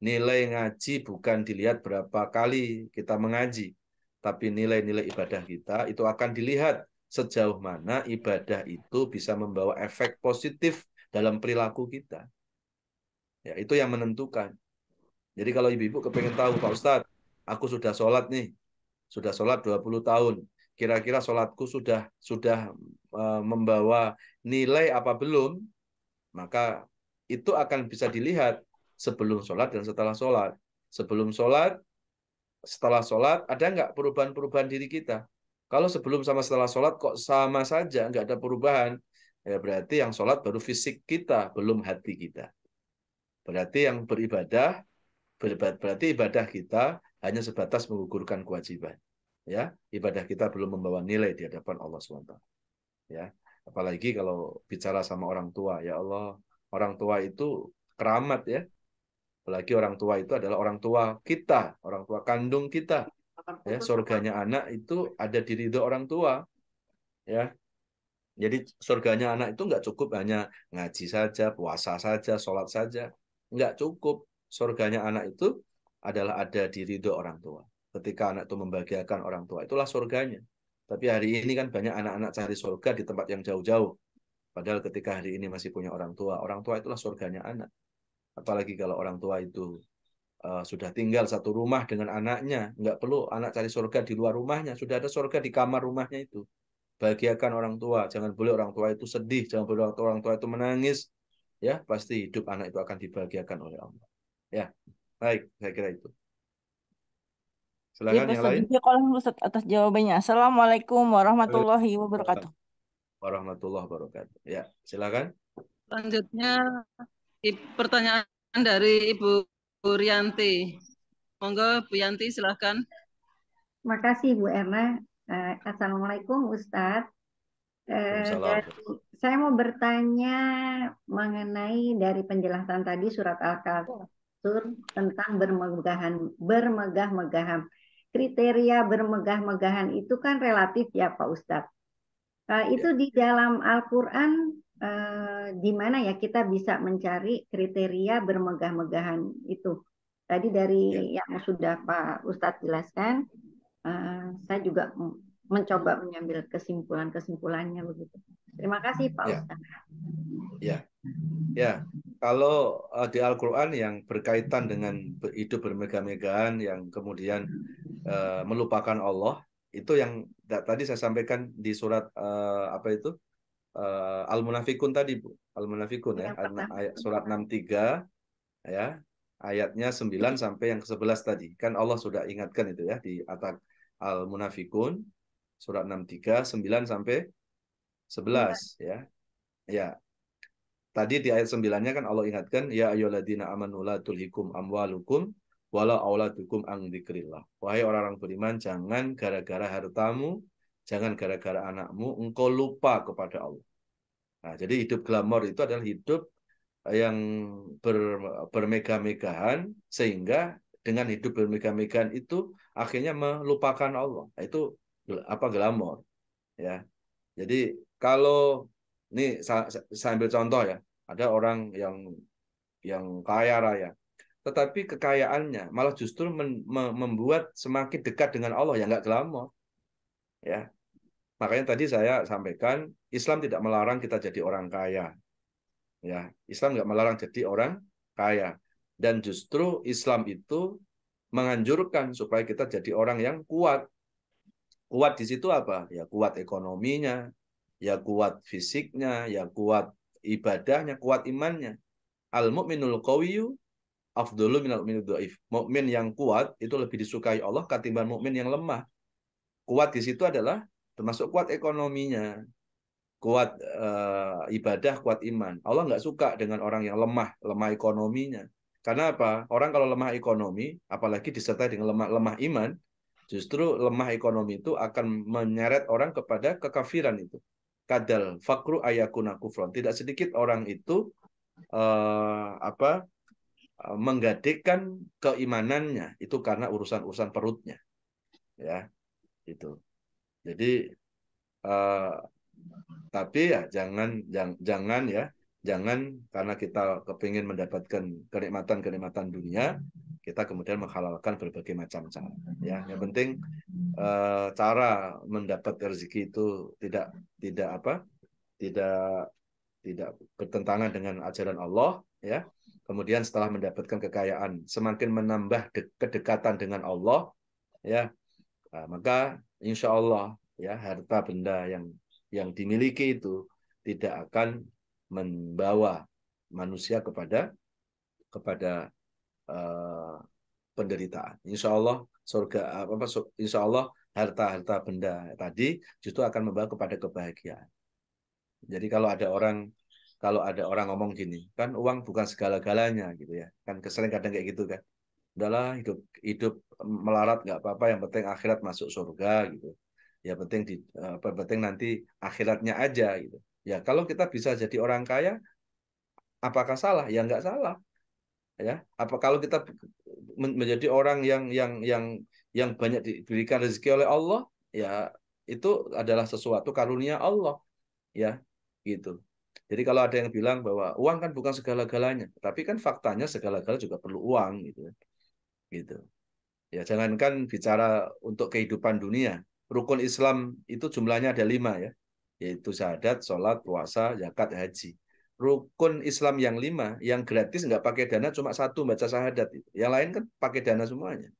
Nilai ngaji bukan dilihat berapa kali kita mengaji. Tapi nilai-nilai ibadah kita itu akan dilihat sejauh mana ibadah itu bisa membawa efek positif dalam perilaku kita. Ya, itu yang menentukan. Jadi kalau ibu-ibu kepengen tahu, Pak Ustadz, aku sudah sholat nih, sudah sholat 20 tahun. Kira-kira sholatku sudah membawa nilai apa belum? Maka itu akan bisa dilihat sebelum sholat dan setelah sholat. Sebelum sholat, setelah sholat, ada nggak perubahan-perubahan diri kita? Kalau sebelum sama setelah sholat kok sama saja, nggak ada perubahan, ya berarti yang sholat baru fisik kita, belum hati kita. Berarti yang beribadah, berarti ibadah kita hanya sebatas menggugurkan kewajiban. Ya, ibadah kita belum membawa nilai di hadapan Allah SWT. Ya, apalagi kalau bicara sama orang tua, ya Allah, orang tua itu keramat ya. Apalagi orang tua itu adalah orang tua kita, orang tua kandung kita. Ya, surganya anak itu ada di ridho orang tua. Ya, jadi surganya anak itu nggak cukup hanya ngaji saja, puasa saja, sholat saja, nggak cukup. Surganya anak itu adalah ada di ridho orang tua. Ketika anak itu membahagiakan orang tua, itulah surganya. Tapi hari ini kan banyak anak-anak cari surga di tempat yang jauh-jauh. Padahal ketika hari ini masih punya orang tua itulah surganya anak. Apalagi kalau orang tua itu sudah tinggal satu rumah dengan anaknya, nggak perlu anak cari surga di luar rumahnya, sudah ada surga di kamar rumahnya itu. Bahagiakan orang tua, jangan boleh orang tua itu sedih, jangan boleh orang tua itu menangis, ya pasti hidup anak itu akan dibahagiakan oleh Allah. Ya, baik, saya kira itu. Ya, Silakan yang Ustaz, lain. kalau Ustaz atas jawabannya. Assalamualaikum warahmatullahi wabarakatuh. Warahmatullahi wabarakatuh. Ya, silakan. Selanjutnya pertanyaan dari Ibu Rianti. Monggo Bu Yanti silahkan. Makasih Bu Erna. Assalamualaikum Ustadz. Saya mau bertanya mengenai dari penjelasan tadi surat Al-Kafir tentang bermegah-megahan. Kriteria bermegah-megahan itu kan relatif ya Pak Ustadz. Itu di dalam Al-Quran di mana ya kita bisa mencari kriteria bermegah-megahan itu? Tadi dari yang sudah Pak Ustadz jelaskan, saya juga mencoba mengambil kesimpulannya begitu. Terima kasih Pak Ustadz. Ya. Kalau di Al-Quran yang berkaitan dengan hidup bermegah-megahan yang kemudian melupakan Allah, itu yang tadi saya sampaikan di surat Al-Munafikun tadi, Bu. Al-Munafikun ya, surat 63 ya, ayatnya 9 sampai yang ke-11 tadi. Kan Allah sudah ingatkan itu ya di atas Al-Munafikun surat 63 9 sampai 11 ya. Ya. Tadi di ayat 9-nya kan Allah ingatkan ya ayyuhalladzina amanu la tulhikum amwalukum wala auladukum an dzikrillah. Wahai orang-orang beriman, jangan gara-gara hartamu, jangan gara-gara anakmu engkau lupa kepada Allah. Nah, jadi hidup glamor itu adalah hidup yang bermegah-megahan, sehingga dengan hidup bermegah-megahan itu akhirnya melupakan Allah. Nah, itu glamor ya. Jadi kalau ini saya ambil contoh ya, ada orang yang kaya raya, tetapi kekayaannya malah justru membuat semakin dekat dengan Allah, ya nggak glamor ya. Makanya tadi saya sampaikan Islam tidak melarang kita jadi orang kaya. Ya, Islam nggak melarang jadi orang kaya. Dan justru Islam itu menganjurkan supaya kita jadi orang yang kuat. Kuat di situ apa? Ya kuat ekonominya, ya kuat fisiknya, ya kuat ibadahnya, kuat imannya. Al-mu'minul qawiyyu afdhalu minal mu'minid dhaif. Mukmin yang kuat itu lebih disukai Allah ketimbang mukmin yang lemah. Kuat di situ adalah termasuk kuat ekonominya, kuat ibadah, kuat iman. Allah nggak suka dengan orang yang lemah ekonominya. Karena apa? Orang kalau lemah ekonomi, apalagi disertai dengan lemah iman, justru lemah ekonomi itu akan menyeret orang kepada kekafiran itu. Kadal fakru ayakuna kufron. Tidak sedikit orang itu menggadaikan keimanannya itu karena urusan-urusan perutnya. Ya, itu. Jadi tapi ya jangan karena kita kepingin mendapatkan kenikmatan dunia, kita kemudian menghalalkan berbagai macam cara. Ya, yang penting cara mendapat rezeki itu tidak bertentangan dengan ajaran Allah. Ya, kemudian setelah mendapatkan kekayaan, semakin menambah kedekatan dengan Allah. Ya, maka insya Allah ya harta benda yang dimiliki itu tidak akan membawa manusia kepada penderitaan. Insya Allah surga insya Allah harta benda tadi justru akan membawa kepada kebahagiaan. Jadi kalau ada orang ngomong gini, kan uang bukan segala-galanya gitu ya. Kan sering kadang kayak gitu kan. Udahlah hidup melarat nggak apa-apa, yang penting akhirat masuk surga gitu. Ya penting nanti akhiratnya aja gitu. Ya kalau kita bisa jadi orang kaya, apakah salah? Ya nggak salah. Ya, apa kalau kita menjadi orang yang banyak diberikan rezeki oleh Allah, ya itu adalah sesuatu karunia Allah, ya gitu. Jadi kalau ada yang bilang bahwa uang kan bukan segala-galanya, tapi kan faktanya segala-galanya juga perlu uang gitu. Gitu. Ya jangankan bicara untuk kehidupan dunia, rukun Islam itu jumlahnya ada 5 ya, yaitu syahadat, sholat, puasa, zakat, haji. Rukun Islam yang 5, yang gratis nggak pakai dana cuma 1, baca syahadat itu. Yang lain kan pakai dana semuanya.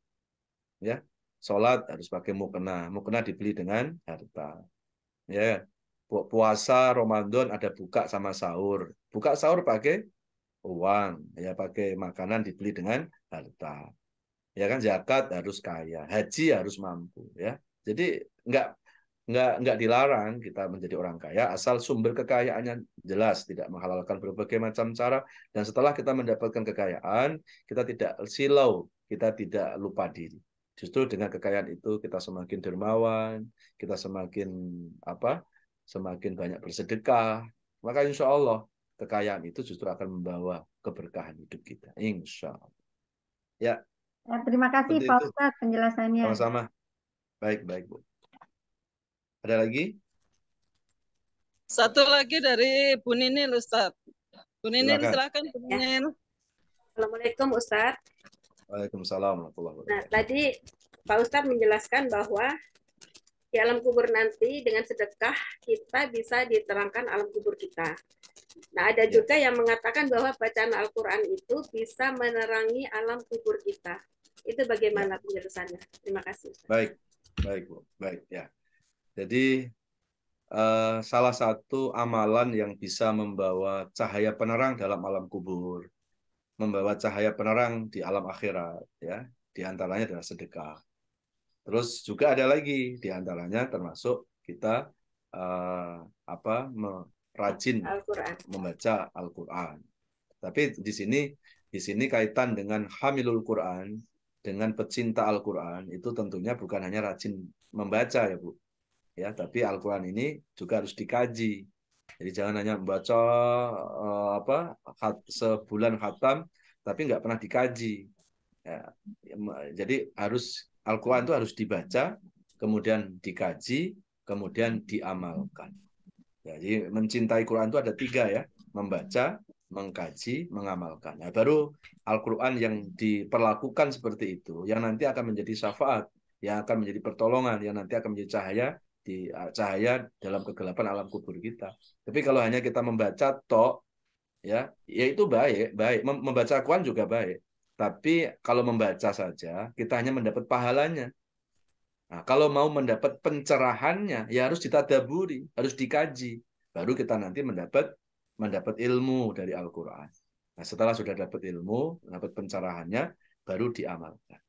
Ya, sholat harus pakai mukena, mukena dibeli dengan harta. Ya, puasa Ramadan ada buka sama sahur. Buka sahur pakai uang, ya pakai makanan dibeli dengan harta. Ya kan, zakat harus kaya, haji harus mampu ya. Jadi nggak dilarang kita menjadi orang kaya asal sumber kekayaannya jelas, tidak menghalalkan berbagai macam cara, dan setelah kita mendapatkan kekayaan kita tidak silau, kita tidak lupa diri. Justru dengan kekayaan itu kita semakin dermawan, kita semakin semakin banyak bersedekah, maka insya Allah kekayaan itu justru akan membawa keberkahan hidup kita, insya Allah. Ya. Terima kasih Pak Ustadz penjelasannya. Sama-sama. Baik, Bu. Ada lagi? Satu lagi dari Bu Ninil, Ustadz. Bu Ninil, silakan Bu Ninil. Assalamualaikum Ustadz. Waalaikumsalam warahmatullahi wabarakatuh. Nah, tadi Pak Ustadz menjelaskan bahwa di alam kubur nanti dengan sedekah kita bisa diterangkan alam kubur kita. Nah, ada juga yang mengatakan bahwa bacaan Al-Quran itu bisa menerangi alam kubur kita. Itu bagaimana penjelasannya? Terima kasih. Baik, Bu. Baik, ya. Jadi, salah satu amalan yang bisa membawa cahaya penerang dalam alam kubur, membawa cahaya penerang di alam akhirat, ya, di antaranya adalah sedekah. Terus juga ada lagi, di antaranya termasuk kita rajin membaca Al-Quran. Tapi di sini kaitan dengan hamilul Quran, dengan pecinta Al-Quran, itu tentunya bukan hanya rajin membaca ya Bu, ya, tapi Al-Quran ini juga harus dikaji. Jadi jangan hanya membaca sebulan khatam, tapi nggak pernah dikaji. Ya, jadi Al-Quran itu harus dibaca, kemudian dikaji, kemudian diamalkan. Jadi mencintai Quran itu ada 3 ya, membaca, mengkaji, mengamalkan. Nah, baru Al-Quran yang diperlakukan seperti itu, yang nanti akan menjadi syafaat, yang akan menjadi pertolongan, yang nanti akan menjadi cahaya dalam kegelapan alam kubur kita. Tapi kalau hanya kita membaca ya itu baik. Membaca Quran juga baik. Tapi kalau membaca saja, kita hanya mendapat pahalanya. Nah, kalau mau mendapat pencerahannya, ya harus ditadaburi, harus dikaji. Baru kita nanti mendapat ilmu dari Al-Quran. Nah, setelah sudah dapat ilmu, dapat pencerahannya, baru diamalkan.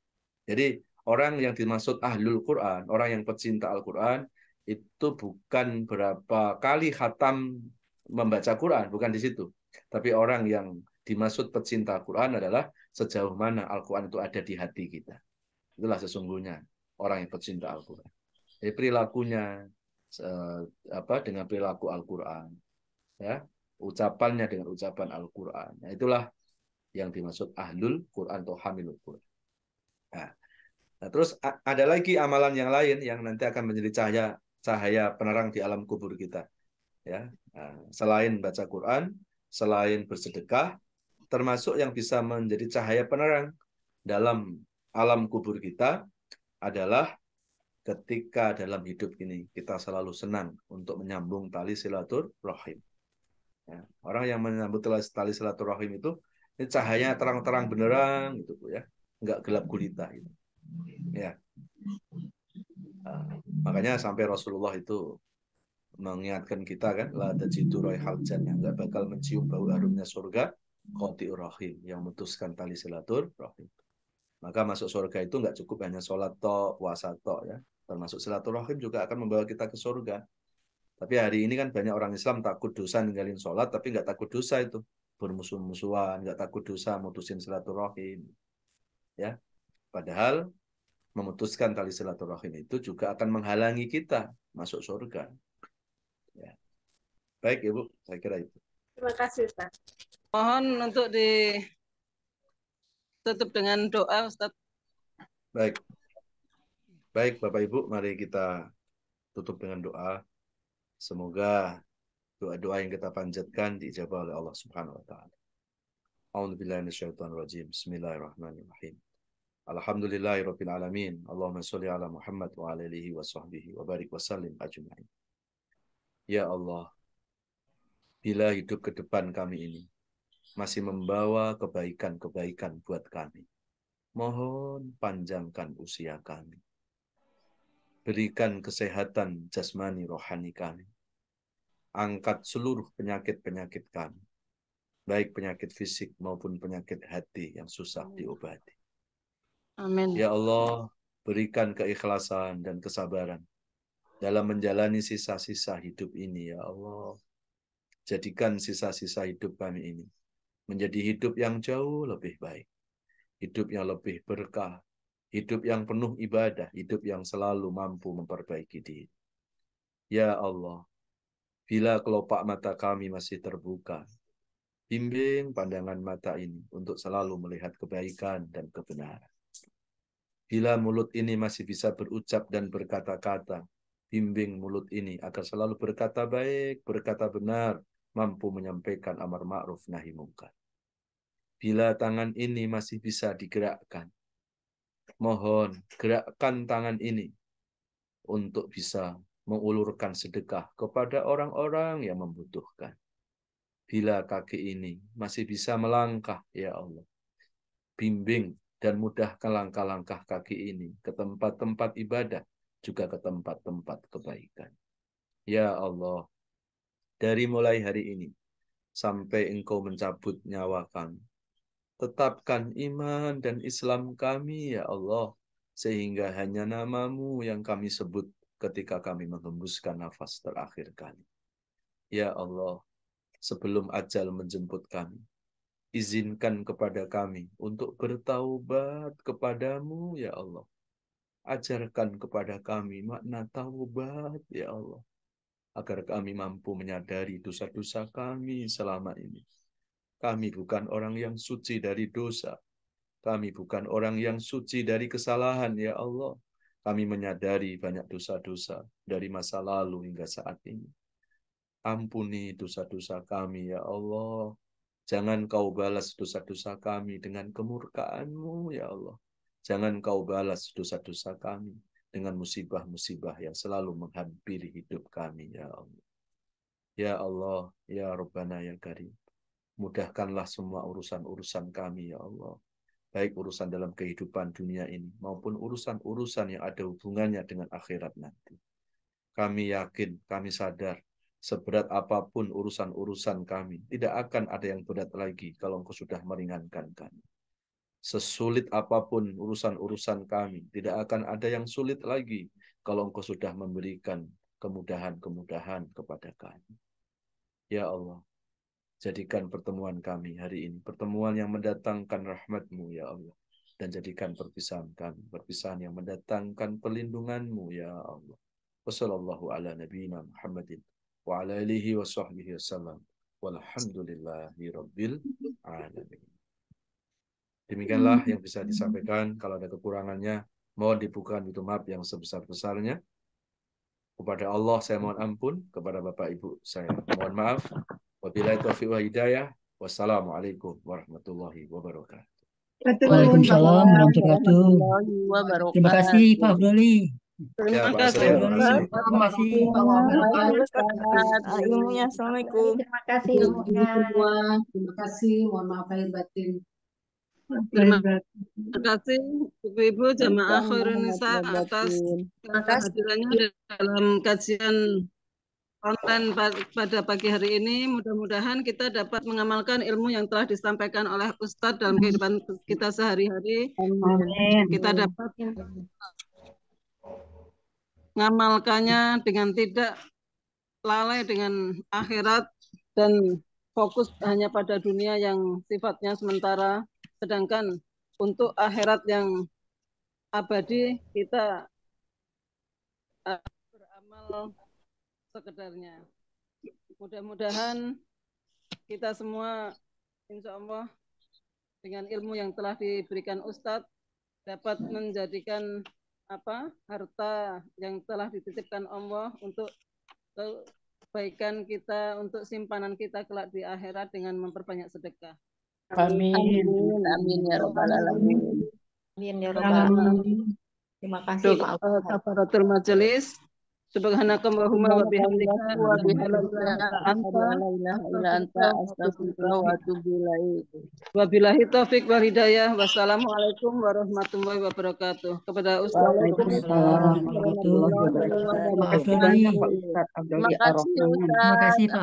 Jadi, orang yang dimaksud ahlul Quran, orang yang pecinta Al-Quran, itu bukan berapa kali khatam membaca Quran, bukan di situ. Tapi orang yang dimaksud pecinta Al-Quran adalah sejauh mana Al-Quran itu ada di hati kita. Itulah sesungguhnya orang yang pecinta Al-Quran. Jadi perilakunya dengan perilaku Al-Quran, ya, ucapannya dengan ucapan Al-Quran. Nah, itulah yang dimaksud ahlul Quran atau hamilul Quran. Nah, terus ada lagi amalan yang lain yang nanti akan menjadi cahaya penerang di alam kubur kita. Ya, selain baca Quran, selain bersedekah, termasuk yang bisa menjadi cahaya penerang dalam alam kubur kita adalah ketika dalam hidup ini kita selalu senang untuk menyambung tali silaturahim. Ya, orang yang menyambung tali silaturahim itu ini cahayanya terang-terang benerang gitu Bu ya, nggak gelap gulita gitu. Ya. Makanya sampai Rasulullah itu mengingatkan kita kan, la tajidu raihal jannah, nggak bakal mencium bau harumnya surga qati'ur rahim, yang memutuskan tali silaturahim. Maka masuk surga itu nggak cukup hanya sholat tok, puasa tok ya. Termasuk silaturahim juga akan membawa kita ke surga. Tapi hari ini kan banyak orang Islam takut dosa ninggalin sholat, tapi nggak takut dosa itu bermusuh-musuhan, nggak takut dosa mutusin silaturahim. Ya, padahal memutuskan tali silaturahim itu juga akan menghalangi kita masuk surga. Ya. Baik Ibu, saya kira itu. Terima kasih Ustaz. Mohon untuk ditutup dengan doa Ustaz. Baik. Baik Bapak Ibu, mari kita tutup dengan doa. Semoga doa-doa yang kita panjatkan diijabah oleh Allah Subhanahu wa taala. A'udzubillahi minasyaitonir rajim. Bismillahirrahmanirrahim. Alhamdulillahirabbil alamin. Allahumma sholli ala Muhammad wa ala alihi wa sahbihi wa barik wa sallim ajma'in. Ya Allah, bila hidup ke depan kami ini masih membawa kebaikan-kebaikan buat kami, mohon panjangkan usia kami. Berikan kesehatan jasmani rohani kami. Angkat seluruh penyakit-penyakit kami, baik penyakit fisik maupun penyakit hati yang susah diobati. Amin. Ya Allah, berikan keikhlasan dan kesabaran dalam menjalani sisa-sisa hidup ini, ya Allah. Jadikan sisa-sisa hidup kami ini menjadi hidup yang jauh lebih baik, hidup yang lebih berkah, hidup yang penuh ibadah, hidup yang selalu mampu memperbaiki diri. Ya Allah, bila kelopak mata kami masih terbuka, bimbing pandangan mata ini untuk selalu melihat kebaikan dan kebenaran. Bila mulut ini masih bisa berucap dan berkata-kata, bimbing mulut ini agar selalu berkata baik, berkata benar, mampu menyampaikan amar ma'ruf nahi mungkar. Bila tangan ini masih bisa digerakkan, mohon gerakkan tangan ini untuk bisa mengulurkan sedekah kepada orang-orang yang membutuhkan. Bila kaki ini masih bisa melangkah, ya Allah, bimbing dan mudahkan langkah-langkah kaki ini ke tempat-tempat ibadah, juga ke tempat-tempat kebaikan. Ya Allah, dari mulai hari ini sampai Engkau mencabut nyawa kami, tetapkan iman dan Islam kami, ya Allah, sehingga hanya nama-Mu yang kami sebut ketika kami menghembuskan nafas terakhir kali. Ya Allah, sebelum ajal menjemput kami, izinkan kepada kami untuk bertaubat kepadamu, ya Allah. Ajarkan kepada kami makna taubat, ya Allah, agar kami mampu menyadari dosa-dosa kami selama ini. Kami bukan orang yang suci dari dosa. Kami bukan orang yang suci dari kesalahan, ya Allah. Kami menyadari banyak dosa-dosa dari masa lalu hingga saat ini. Ampuni dosa-dosa kami, ya Allah. Jangan Kau balas dosa-dosa kami dengan kemurkaan-Mu, ya Allah. Jangan Kau balas dosa-dosa kami dengan musibah-musibah yang selalu menghampiri hidup kami, ya Allah. Ya Allah, ya Rabbana, ya Karim. Mudahkanlah semua urusan-urusan kami, ya Allah. Baik urusan dalam kehidupan dunia ini, maupun urusan-urusan yang ada hubungannya dengan akhirat nanti. Kami yakin, kami sadar, seberat apapun urusan-urusan kami, tidak akan ada yang berat lagi kalau Engkau sudah meringankan kami. Sesulit apapun urusan-urusan kami, tidak akan ada yang sulit lagi kalau Engkau sudah memberikan kemudahan-kemudahan kepada kami. Ya Allah, jadikan pertemuan kami hari ini pertemuan yang mendatangkan rahmat-Mu, ya Allah. Dan jadikan perpisahan kami perpisahan yang mendatangkan perlindungan-Mu, ya Allah. Wassallallahu ala nabiyyina Muhammadin wa ala alihi wa sahbihi wasallam. Walhamdulillahi rabbil alamin. Demikianlah yang bisa disampaikan. Kalau ada kekurangannya, mohon dibukakan pintu maaf yang sebesar-besarnya. Kepada Allah saya mohon ampun, kepada Bapak Ibu saya mohon maaf. Wabillahi taufiq wa hidayah. Wassalamualaikum warahmatullahi wabarakatuh. Waalaikumsalam warahmatullahi wabarakatuh. Terima kasih Pak Abdoli. Ya, Terima Pak kasih. Asri, terima kasih. Terima kasih Pak Wabel. Ilmunya. Assalamualaikum. Terima kasih ilmunya. Terima kasih, mohon maaf lahir batin. Terima kasih Ibu-Ibu Jamaah Khairun Nisa atas kehadirannya dalam kajian online pada pagi hari ini. Mudah-mudahan kita dapat mengamalkan ilmu yang telah disampaikan oleh Ustadz dalam kehidupan kita sehari-hari. Kita dapat mengamalkannya dengan tidak lalai dengan akhirat dan fokus hanya pada dunia yang sifatnya sementara. Sedangkan untuk akhirat yang abadi kita beramal sekedarnya. Mudah-mudahan kita semua insya Allah dengan ilmu yang telah diberikan Ustadz dapat menjadikan harta yang telah dititipkan Allah untuk kebaikan kita, untuk simpanan kita kelak di akhirat dengan memperbanyak sedekah. Amin. Amin ya rabbal alamin. Amin ya rabbal alamin. Terima kasih Pak Ustaz. Kafaratul majelis. Subhanakallahumma wa bihamdika wa asyhadu an la ilaha illa anta astaghfiruka wa atubu ilaik. Wabillahi taufik wal hidayah. Wassalamualaikum warahmatullahi wabarakatuh. Kepada Ustaz. Waalaikumsalam warahmatullahi wabarakatuh. Maaf Doli. Terima kasih Ustaz. Terima kasih Pak.